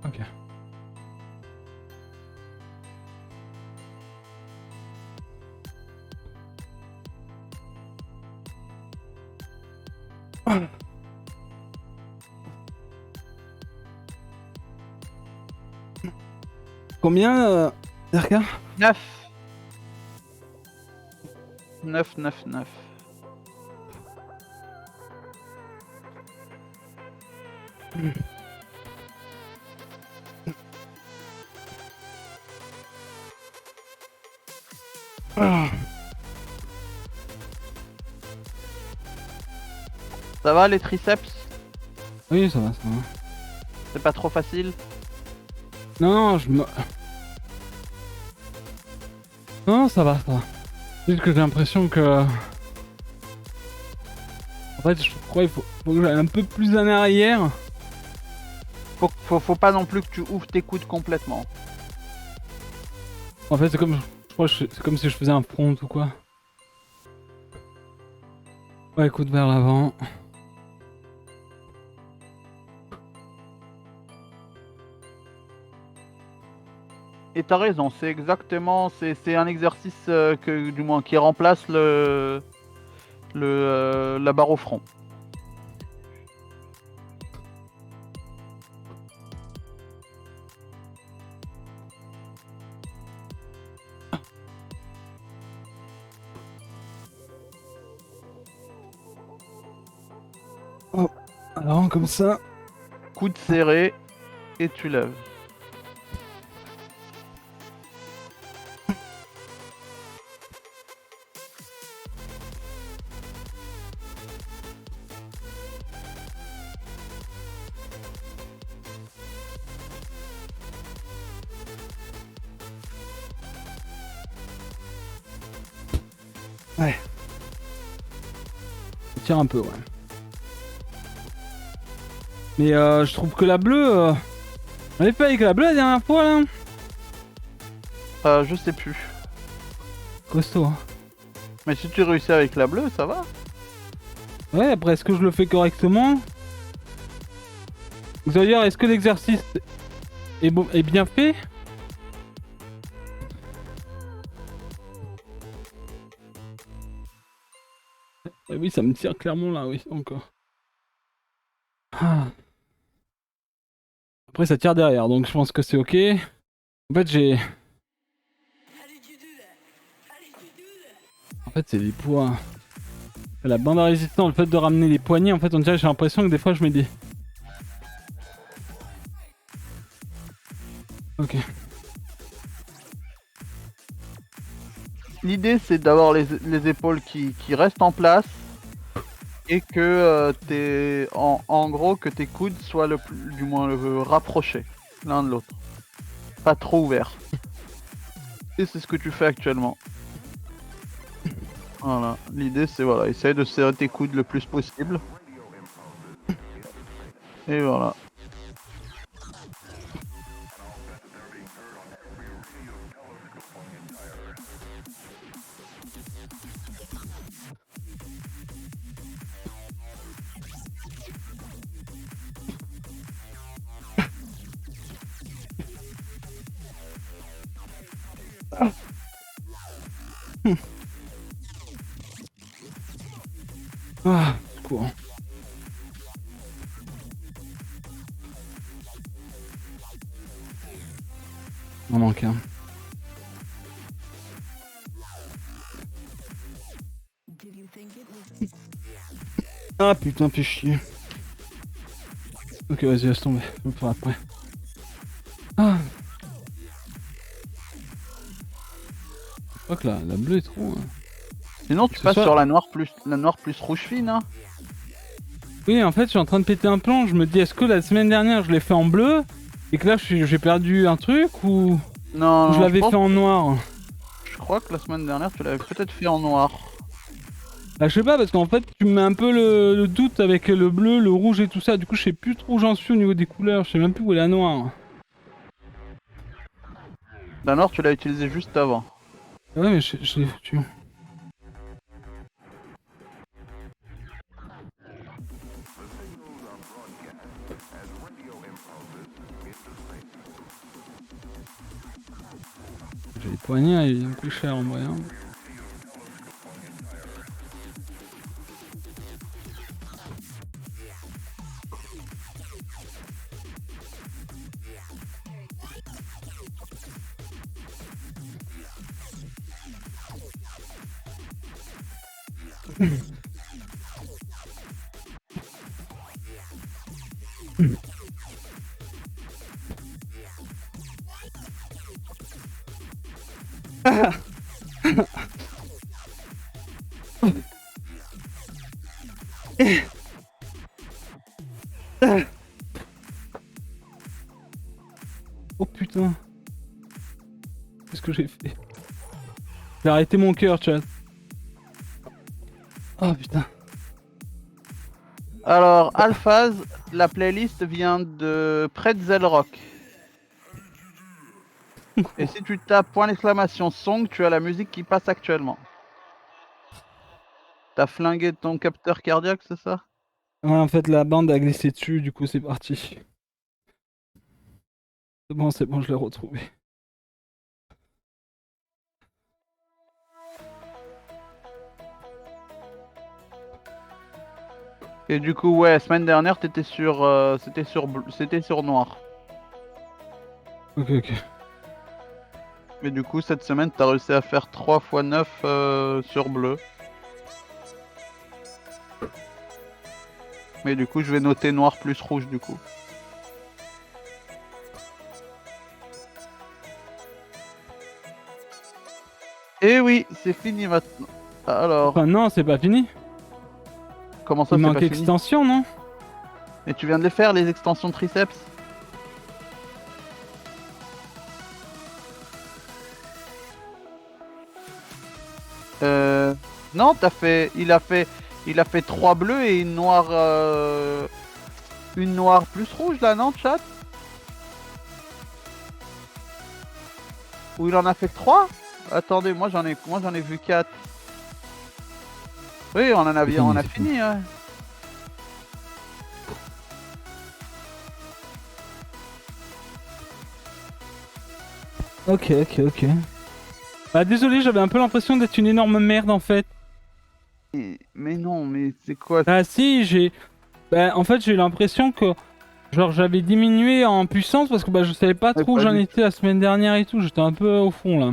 Ok. Combien Zerka 9. 9, 9, 9. Ça va les triceps? Oui ça va ça va. C'est pas trop facile? Non je me... Non ça va ça va. C'est juste que j'ai l'impression que... En fait je crois qu'il faut que j'aille un peu plus en arrière. Faut pas non plus que tu ouvres tes coudes complètement. En fait c'est comme... Je crois que c'est comme si je faisais un front ou quoi. Ouais coude vers l'avant. Et t'as raison, c'est exactement, c'est un exercice que du moins qui remplace la barre au front. Oh. Alors comme ça. Coude serré et tu lèves. Ouais. Je tire un peu ouais. Mais je trouve que la bleue... On avait fait avec la bleue la dernière fois là. Je sais plus. Costaud hein. Mais si tu réussis avec la bleue, ça va. Ouais après est-ce que je le fais correctement? D'ailleurs est-ce que l'exercice est bien fait? Oui ça me tire clairement là oui encore. Ah. Après ça tire derrière donc je pense que c'est ok. En fait j'ai... En fait c'est des poids. La bande à résistance, le fait de ramener les poignets, en fait on dirait j'ai l'impression que des fois je mets des... Ok. L'idée c'est d'avoir les épaules qui restent en place et que en gros que tes coudes soient du moins rapprochés l'un de l'autre. Pas trop ouverts. Et c'est ce que tu fais actuellement. Voilà, l'idée c'est voilà, essaye de serrer tes coudes le plus possible. Et voilà. Ah, courant. Il en manque un. Ah putain, fais chier. Ok, vas-y, laisse tomber. Je le ferai après. Ah. Je crois que la bleue est trop... Sinon, tu Ce passes soir- sur la noire plus rouge fine, hein. Oui, en fait, je suis en train de péter un plan. Je me dis, est-ce que la semaine dernière, je l'ai fait en bleu et que là, j'ai perdu un truc ou Non, je non, l'avais fait en noir? je crois que la semaine dernière, tu l'avais peut-être fait en noir. Bah, je sais pas, parce qu'en fait, tu me mets un peu le doute avec le bleu, le rouge et tout ça. Du coup, je sais plus trop où j'en suis au niveau des couleurs. Je sais même plus où est la noire. La noire, tu l'as utilisée juste avant. Ouais, mais je l'ai foutu. J'ai les poignets, ils ont pris cher en vrai. Hein. Oh putain. Qu'est-ce que j'ai fait? J'ai arrêté mon cœur, chat. Oh putain. Alors, Alphaz, la playlist vient de Pretzel Rock. Et si tu tapes point d'exclamation song, tu as la musique qui passe actuellement. T'as flingué ton capteur cardiaque, c'est ça? Ouais, en fait, la bande a glissé dessus, du coup, c'est parti. C'est bon, je l'ai retrouvé. Et du coup, ouais, semaine dernière, c'était sur noir. Ok, ok. Mais du coup, cette semaine, t'as réussi à faire 3 x 9 sur bleu. Mais du coup, je vais noter noir plus rouge, du coup. Et oui, c'est fini maintenant. Alors, Enfin, non, c'est pas fini. comment ça, Il c'est manque pas fini? extension, non? Et tu viens de les faire, les extensions triceps? Non, il a fait 3 bleus et une noire plus rouge là, non, chat? Ou il en a fait 3? Attendez, moi j'en ai vu 4. Oui, on a fini, ouais. Ok, ok, ok. Bah, désolé, j'avais un peu l'impression d'être une énorme merde en fait. Mais non, mais c'est quoi? Ah, si, Bah, en fait, j'ai eu l'impression que. Genre, j'avais diminué en puissance parce que bah, je savais pas Mais trop où pas j'en du étais la semaine dernière et tout. J'étais un peu au fond là.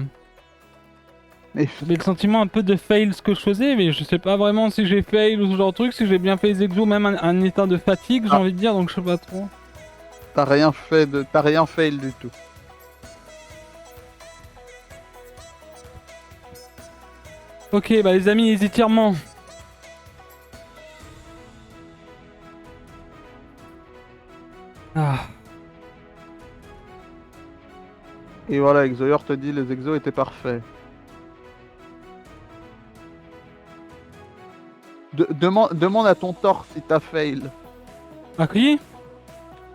Mais J'avais le sentiment un peu de fail ce que je faisais, mais je sais pas vraiment si j'ai fail ou ce genre de truc, si j'ai bien fait les exos, même un état de fatigue, j'ai Ah. envie de dire, donc je sais pas trop. t'as rien fail du tout. Ok, bah les amis, les étirements. Ah, Et voilà, Exoyor te dit les exos étaient parfaits. Demande à ton torse si t'as fail. à qui?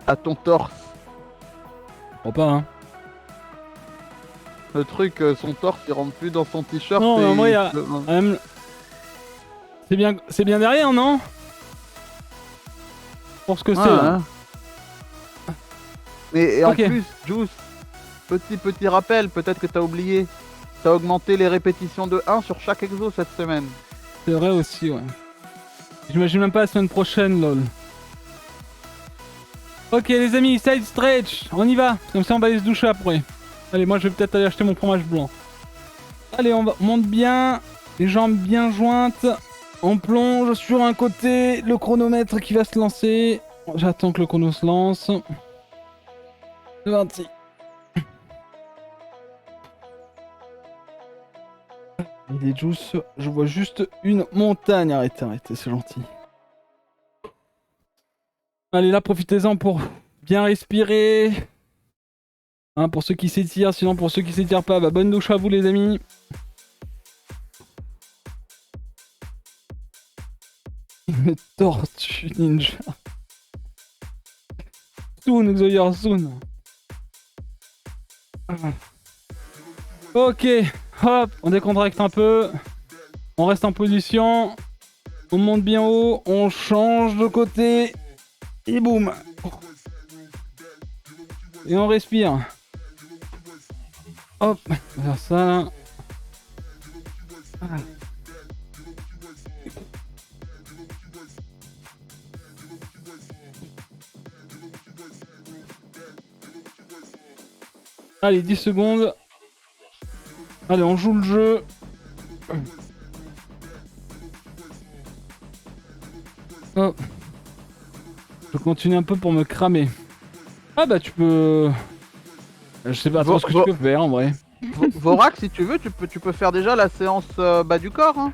À ton torse. Je crois pas, hein. Le truc, son torse il rentre plus dans son t-shirt. Non, mais en vrai, il- c'est bien derrière, non? Pour ce que Ouais, c'est, là. hein. Et en Ok. plus, Juice, petit rappel, peut-être que t'as oublié. T'as augmenté les répétitions de 1 sur chaque exo cette semaine. C'est vrai aussi, ouais. J'imagine même pas la semaine prochaine, lol. Ok, les amis, side stretch, on y va. Comme ça, on va aller se doucher après. Allez, moi je vais peut-être aller acheter mon fromage blanc. Allez, on monte bien. Les jambes bien jointes. On plonge sur un côté. Le chronomètre qui va se lancer. J'attends que le chrono se lance. C'est parti. Il est juice. Je vois juste une montagne. Arrêtez, c'est gentil. Allez, là, profitez-en pour bien respirer. Hein, pour ceux qui s'étirent, sinon pour ceux qui s'étirent pas, bah, bonne douche à vous les amis. Une tortue ninja. Soon, Xoyer, soon. Ok, hop, on décontracte un peu. On reste en position. On monte bien haut. On change de côté. Et boum. Et on respire. Hop, on va faire ça là. Voilà. Allez, 10 secondes. Allez, on joue le jeu. Oh. Je continue un peu pour me cramer. Ah bah tu peux... Je sais pas trop ce que tu peux faire en vrai. Vorak, si tu veux, tu peux faire déjà la séance bas du corps. Hein.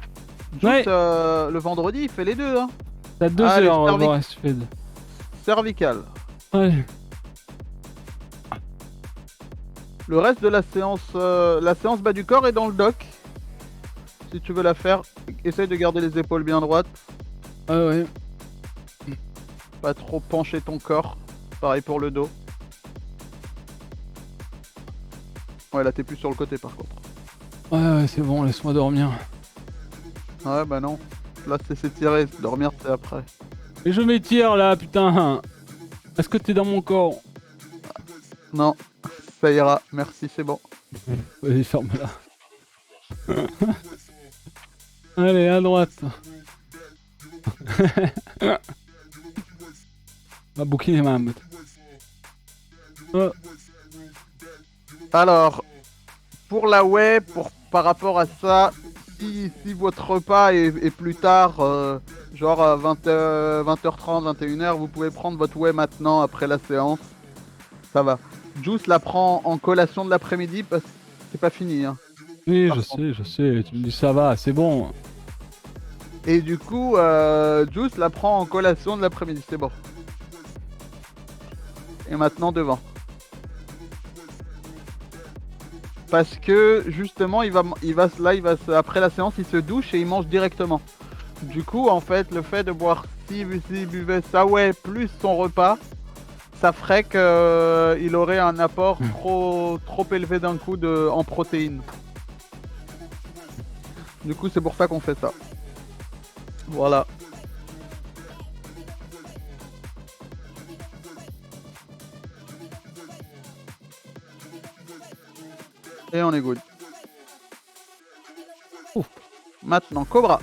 Juste, Ouais. le vendredi, il fait les deux. Hein. T'as 2 Allez, heures, Vorak, si tu fais. Cervical. Allez. Le reste de la séance bas du corps est dans le doc. Si tu veux la faire, essaye de garder les épaules bien droites. Ah ouais. Pas trop pencher ton corps. Pareil pour le dos. Ouais, là t'es plus sur le côté par contre. Ouais, c'est bon, laisse-moi dormir. Ouais, bah non. Là c'est s'étirer, dormir c'est après. Et je m'étire là, putain. Est-ce que t'es dans mon corps? Non, ça ira. Merci, c'est bon. Vas-y, ferme-la. Allez, à droite. Ma bouquine est ma meute. Oh. Alors, pour la whey, par rapport à ça, si votre repas est plus tard, genre à 20h30, 21h, vous pouvez prendre votre whey maintenant après la séance. Ça va. Juice la prend en collation de l'après-midi parce que c'est pas fini. Hein. Oui, je sais. Tu me dis ça va, c'est bon. Et du coup, Juice la prend en collation de l'après-midi, c'est bon. Et maintenant devant. Parce que justement, après la séance, il se douche et il mange directement. Du coup, en fait, le fait de boire s'il buvait sa whey plus son repas, ça ferait qu'il aurait un apport trop élevé d'un coup en protéines. Du coup, c'est pour ça qu'on fait ça. Voilà. Et on est good. Ouf. Maintenant, Cobra.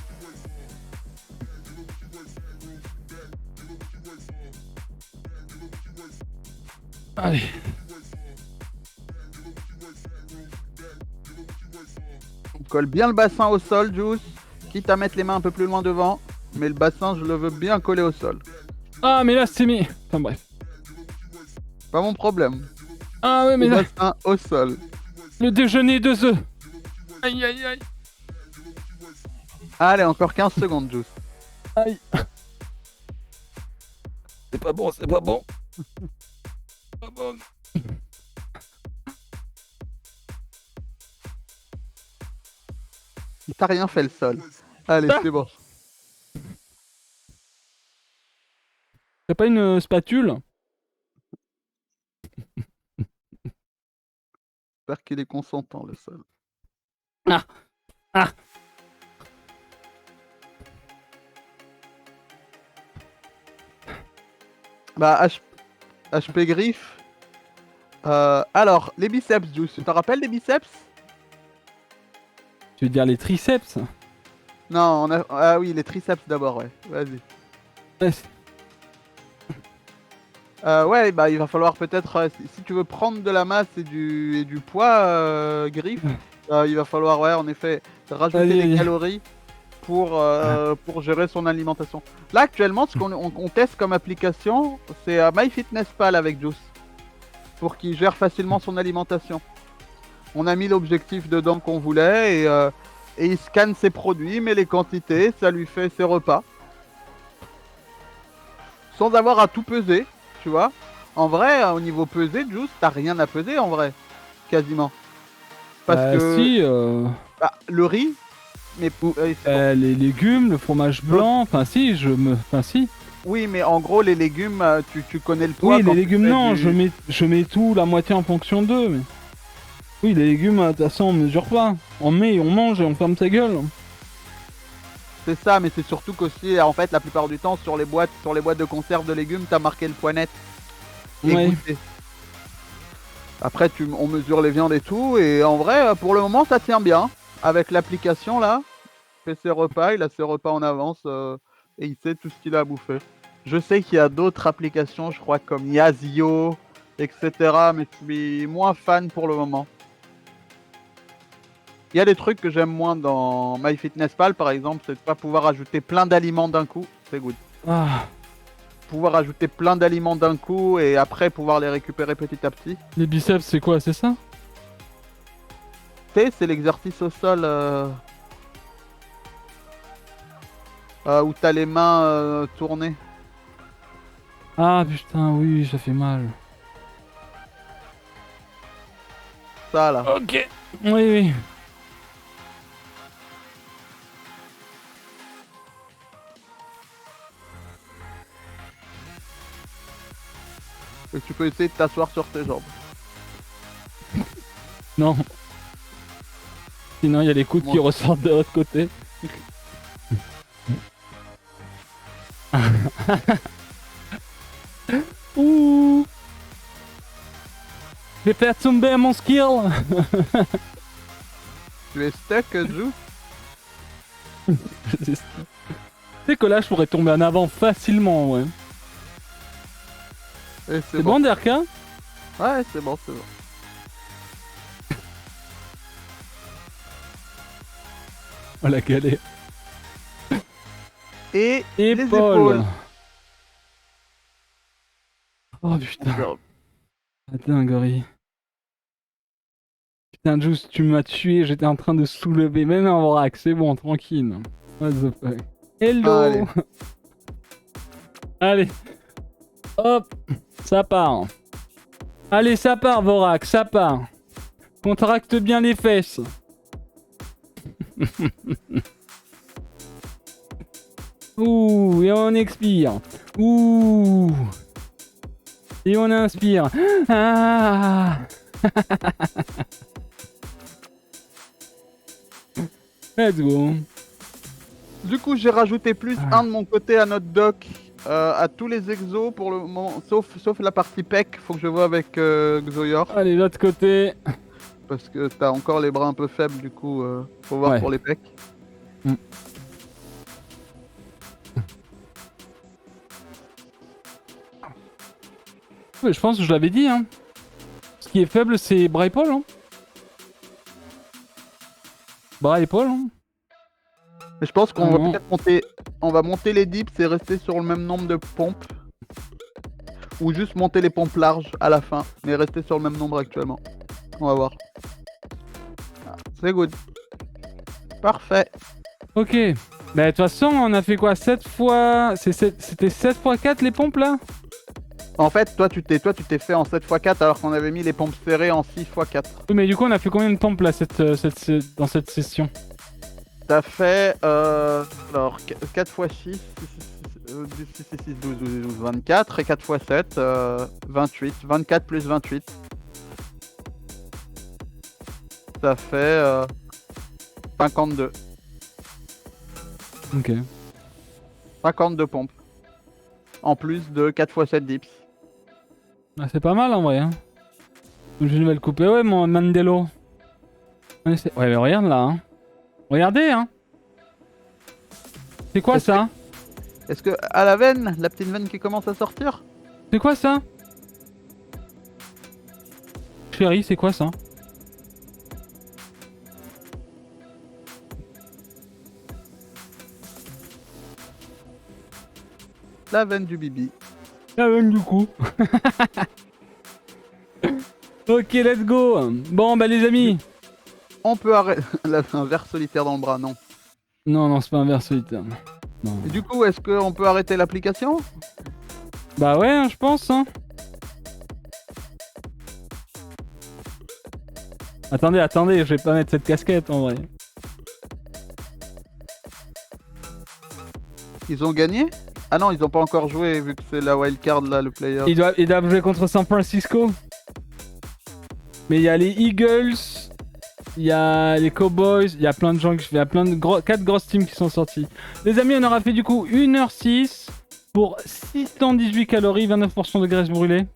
Allez. On colle bien le bassin au sol, Juice. Quitte à mettre les mains un peu plus loin devant. Mais le bassin, je le veux bien collé au sol. Ah, mais là, c'est mis. Enfin, bref. Pas mon problème. Ah, ouais, mais le là. Bassin au sol. Le déjeuner 2 œufs. Aïe, aïe, aïe. Allez, encore 15 secondes, Juice. Aïe. C'est pas bon, c'est pas bon. Pas bon. Il t'a rien fait le sol. Allez, c'est bon. T'as pas une spatule? J'espère qu'il est consentant, le sol. Ah. Ah. Bah, HP griffe. Alors, les biceps, Juice. Tu te rappelles des biceps? Tu veux dire les triceps? Non, ah oui, les triceps d'abord, ouais. Vas-y. Ouais. Ouais, bah il va falloir peut-être, si tu veux prendre de la masse et du poids, Griff, il va falloir, ouais, en effet, rajouter Vas-y, des vas-y. calories pour gérer son alimentation. Là, actuellement, ce qu'on teste comme application, c'est MyFitnessPal avec Juice, pour qu'il gère facilement son alimentation. On a mis l'objectif dedans qu'on voulait et il scanne ses produits, met les quantités, ça lui fait ses repas. Sans avoir à tout peser, tu vois. En vrai, au niveau pesé, Juice, t'as rien à peser en vrai, quasiment. Parce que Si, bah, le riz, mais c'est bon. les légumes, le fromage blanc, enfin si, enfin si. Oui, mais en gros, les légumes, tu connais le poids Oui, les quand tu légumes, fais non, du... je mets tout, la moitié en fonction d'eux, mais... Oui, les légumes, de toute façon, on mesure pas. On met, on mange et on ferme sa gueule. C'est ça, mais c'est surtout qu'aussi, en fait, la plupart du temps, sur les boîtes de conserve de légumes, t'as marqué le poids net et Ouais. goûté. Après, on mesure les viandes et tout, et en vrai, pour le moment, ça tient bien. Avec l'application, là, il fait ses repas, il a ses repas en avance, et il sait tout ce qu'il a à bouffer. Je sais qu'il y a d'autres applications, je crois, comme Yazio, etc., mais je suis moins fan pour le moment. Il y a des trucs que j'aime moins dans MyFitnessPal, par exemple, c'est de pas pouvoir ajouter plein d'aliments d'un coup, c'est good. Ah, Pouvoir ajouter plein d'aliments d'un coup et après pouvoir les récupérer petit à petit. les biceps, c'est quoi, c'est ça? C'est l'exercice au sol où t'as les mains tournées. Ah putain, oui, ça fait mal. Ça là. Ok. Oui, oui. Et tu peux essayer de t'asseoir sur tes jambes. Non. Sinon, il y a les coudes qui Moi. ressortent de l'autre côté. Ouh. J'ai fait tomber mon skill. Tu es stuck, Ju? Tu sais que là, je pourrais tomber en avant facilement, ouais. Et C'est bon, Derka? Ouais, c'est bon, c'est bon. Oh la galère. Et les Épaules. épaules. Oh putain. Ah dinguerie. Putain, Juice, tu m'as tué, j'étais en train de soulever. Mais non, Vorax, c'est bon, tranquille. What the fuck. Hello. Allez. Allez. Hop, ça part. Allez, ça part, Vorax, ça part. Contracte bien les fesses. Ouh, et on expire. Ouh. Et on inspire. Ah. Let's go. Du coup, j'ai rajouté plus un de mon côté à notre doc, à tous les exos pour le moment, sauf la partie pec. Faut que je vois avec Xoyor. Allez, l'autre côté. Parce que t'as encore les bras un peu faibles, du coup, faut voir Ouais. pour les pecs. Mm. Ouais, je pense que je l'avais dit, hein. Ce qui est faible, c'est bras épaules, hein. Bras épaules, hein. Mais je pense qu'on va Non. peut-être monter, on va monter les dips et rester sur le même nombre de pompes. Ou juste monter les pompes larges à la fin, mais rester sur le même nombre actuellement. On va voir. C'est good. Parfait. Ok. Bah, de toute façon, on a fait quoi? 7 fois... C'était 7 x 4 les pompes, là? En fait, toi tu t'es fait en 7x4 alors qu'on avait mis les pompes serrées en 6x4. Oui, mais du coup, on a fait combien de pompes, là, dans cette session? Ça fait alors 4 x 6, 6 et 6, 12, 24 et 4 x 7, 28. 24 plus 28. Ça fait 52. Ok. 52 pompes. En plus de 4 x 7 dips. Ah, c'est pas mal, en vrai, hein. Je vais le couper, ouais, mon Mandelo. Ouais, mais regarde, là, hein. Regardez, hein. C'est quoi, ça? Est-ce que à la veine, la petite veine qui commence à sortir? C'est quoi, ça? Ferry, c'est quoi ça? La veine du bibi. La même du coup. Ok, let's go. Bon, bah les amis. On peut arrêter. Un verre solitaire dans le bras, non. Non, c'est pas un verre solitaire. Non. Et du coup, est-ce qu'on peut arrêter l'application? Bah ouais, hein, je pense. Hein. Attendez, je vais pas mettre cette casquette en vrai. Ils ont gagné? Ah non, ils ont pas encore joué vu que c'est la wildcard là, le player. Ils doivent jouer contre San Francisco. Mais il y a les Eagles, il y a les Cowboys, il y a plein de gens, il y a plein de 4 grosses teams qui sont sorties. Les amis, on aura fait du coup 1h06 pour 618 calories, 29% de graisse brûlée.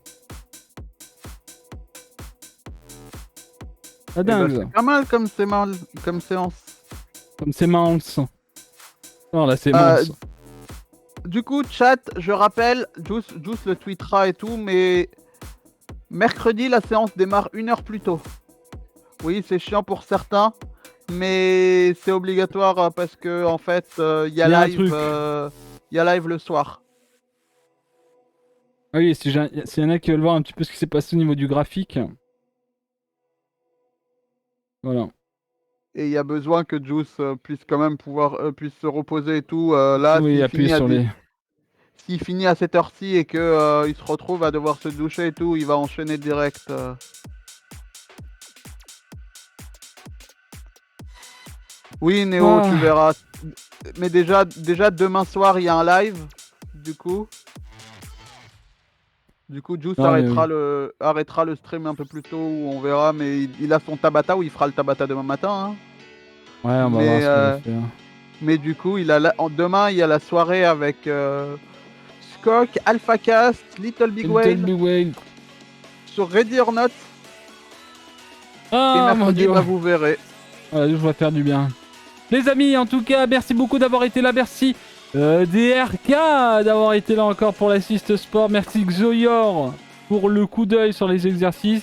Ah dingue. C'est pas mal comme séance. Comme c'est mince. Non là c'est mince. Du coup, chat, je rappelle, Juice le tweetera et tout, mais mercredi, la séance démarre 1 heure plus tôt. Oui, c'est chiant pour certains, mais c'est obligatoire parce que en fait, il y a live le soir. Ah oui, s'il y en a qui veulent voir un petit peu ce qui s'est passé au niveau du graphique. Voilà. Et il y a besoin que Juice puisse quand même puisse se reposer et tout. Là, oui, appuyer sur les... S'il finit à cette heure-ci et que il se retrouve à devoir se doucher et tout, il va enchaîner direct. Oui, Néo, tu verras. Mais déjà demain soir, il y a un live. Du coup, Juice arrêtera le stream un peu plus tôt où on verra. Mais il a son Tabata où il fera le Tabata demain matin. Hein. Ouais, on va voir ce qu'il va faire. Mais du coup, demain, il y a la soirée avec Skok, AlphaCast, Little Big Whale sur Ready or Not. Ah, et mercredi, vous verrez. Voilà, je vais faire du bien. Les amis, en tout cas, merci beaucoup d'avoir été là. Merci DRK d'avoir été là encore pour l'assist sport. Merci Xoyor pour le coup d'œil sur les exercices.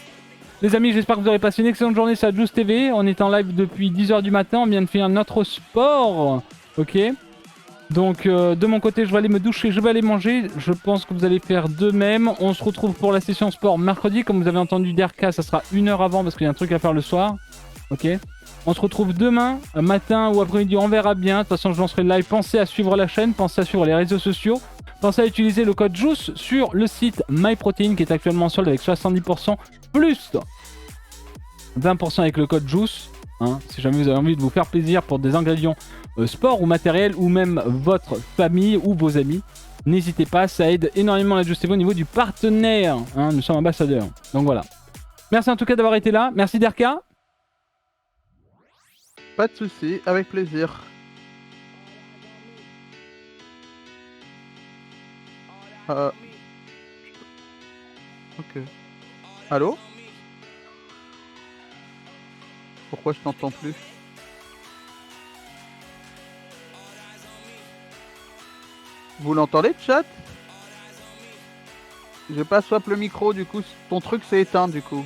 Les amis, j'espère que vous aurez passé une excellente journée sur Juice TV. On est en live depuis 10h du matin. On vient de faire notre sport. Ok. Donc, de mon côté, je vais aller me doucher. Je vais aller manger. Je pense que vous allez faire de même. On se retrouve pour la session sport mercredi. Comme vous avez entendu DRK, ça sera 1 heure avant parce qu'il y a un truc à faire le soir. Ok. On se retrouve demain, matin ou après-midi. On verra bien. De toute façon, je lancerai le live. Pensez à suivre la chaîne. Pensez à suivre les réseaux sociaux. Pensez à utiliser le code JUICE sur le site MyProtein qui est actuellement en solde avec 70% plus 20% avec le code JUICE. Hein, si jamais vous avez envie de vous faire plaisir pour des ingrédients sport ou matériel ou même votre famille ou vos amis, n'hésitez pas, ça aide énormément la Juice TV au niveau du partenaire. Hein, nous sommes ambassadeurs. Donc voilà. Merci en tout cas d'avoir été là. Merci DRK. Pas de soucis, avec plaisir. Ok. Allô? Pourquoi je t'entends plus? Vous l'entendez, chat? J'ai pas swap le micro, du coup, ton truc s'est éteint, du coup.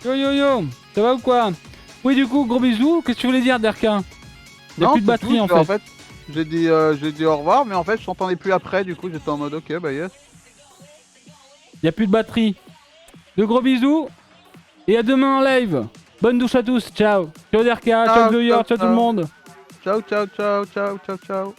Yo, ça va ou quoi? Oui, du coup, gros bisous. Qu'est-ce que tu voulais dire, Derka? Y'a plus de batterie en fait. J'ai dit au revoir, mais en fait, je t'entendais plus après, du coup, j'étais en mode ok, bah yes. Y'a plus de batterie. De gros bisous. Et à demain en live. Bonne douche à tous. Ciao. Ciao, Derka. Ciao, Zoya. Ciao tout le monde. Ciao.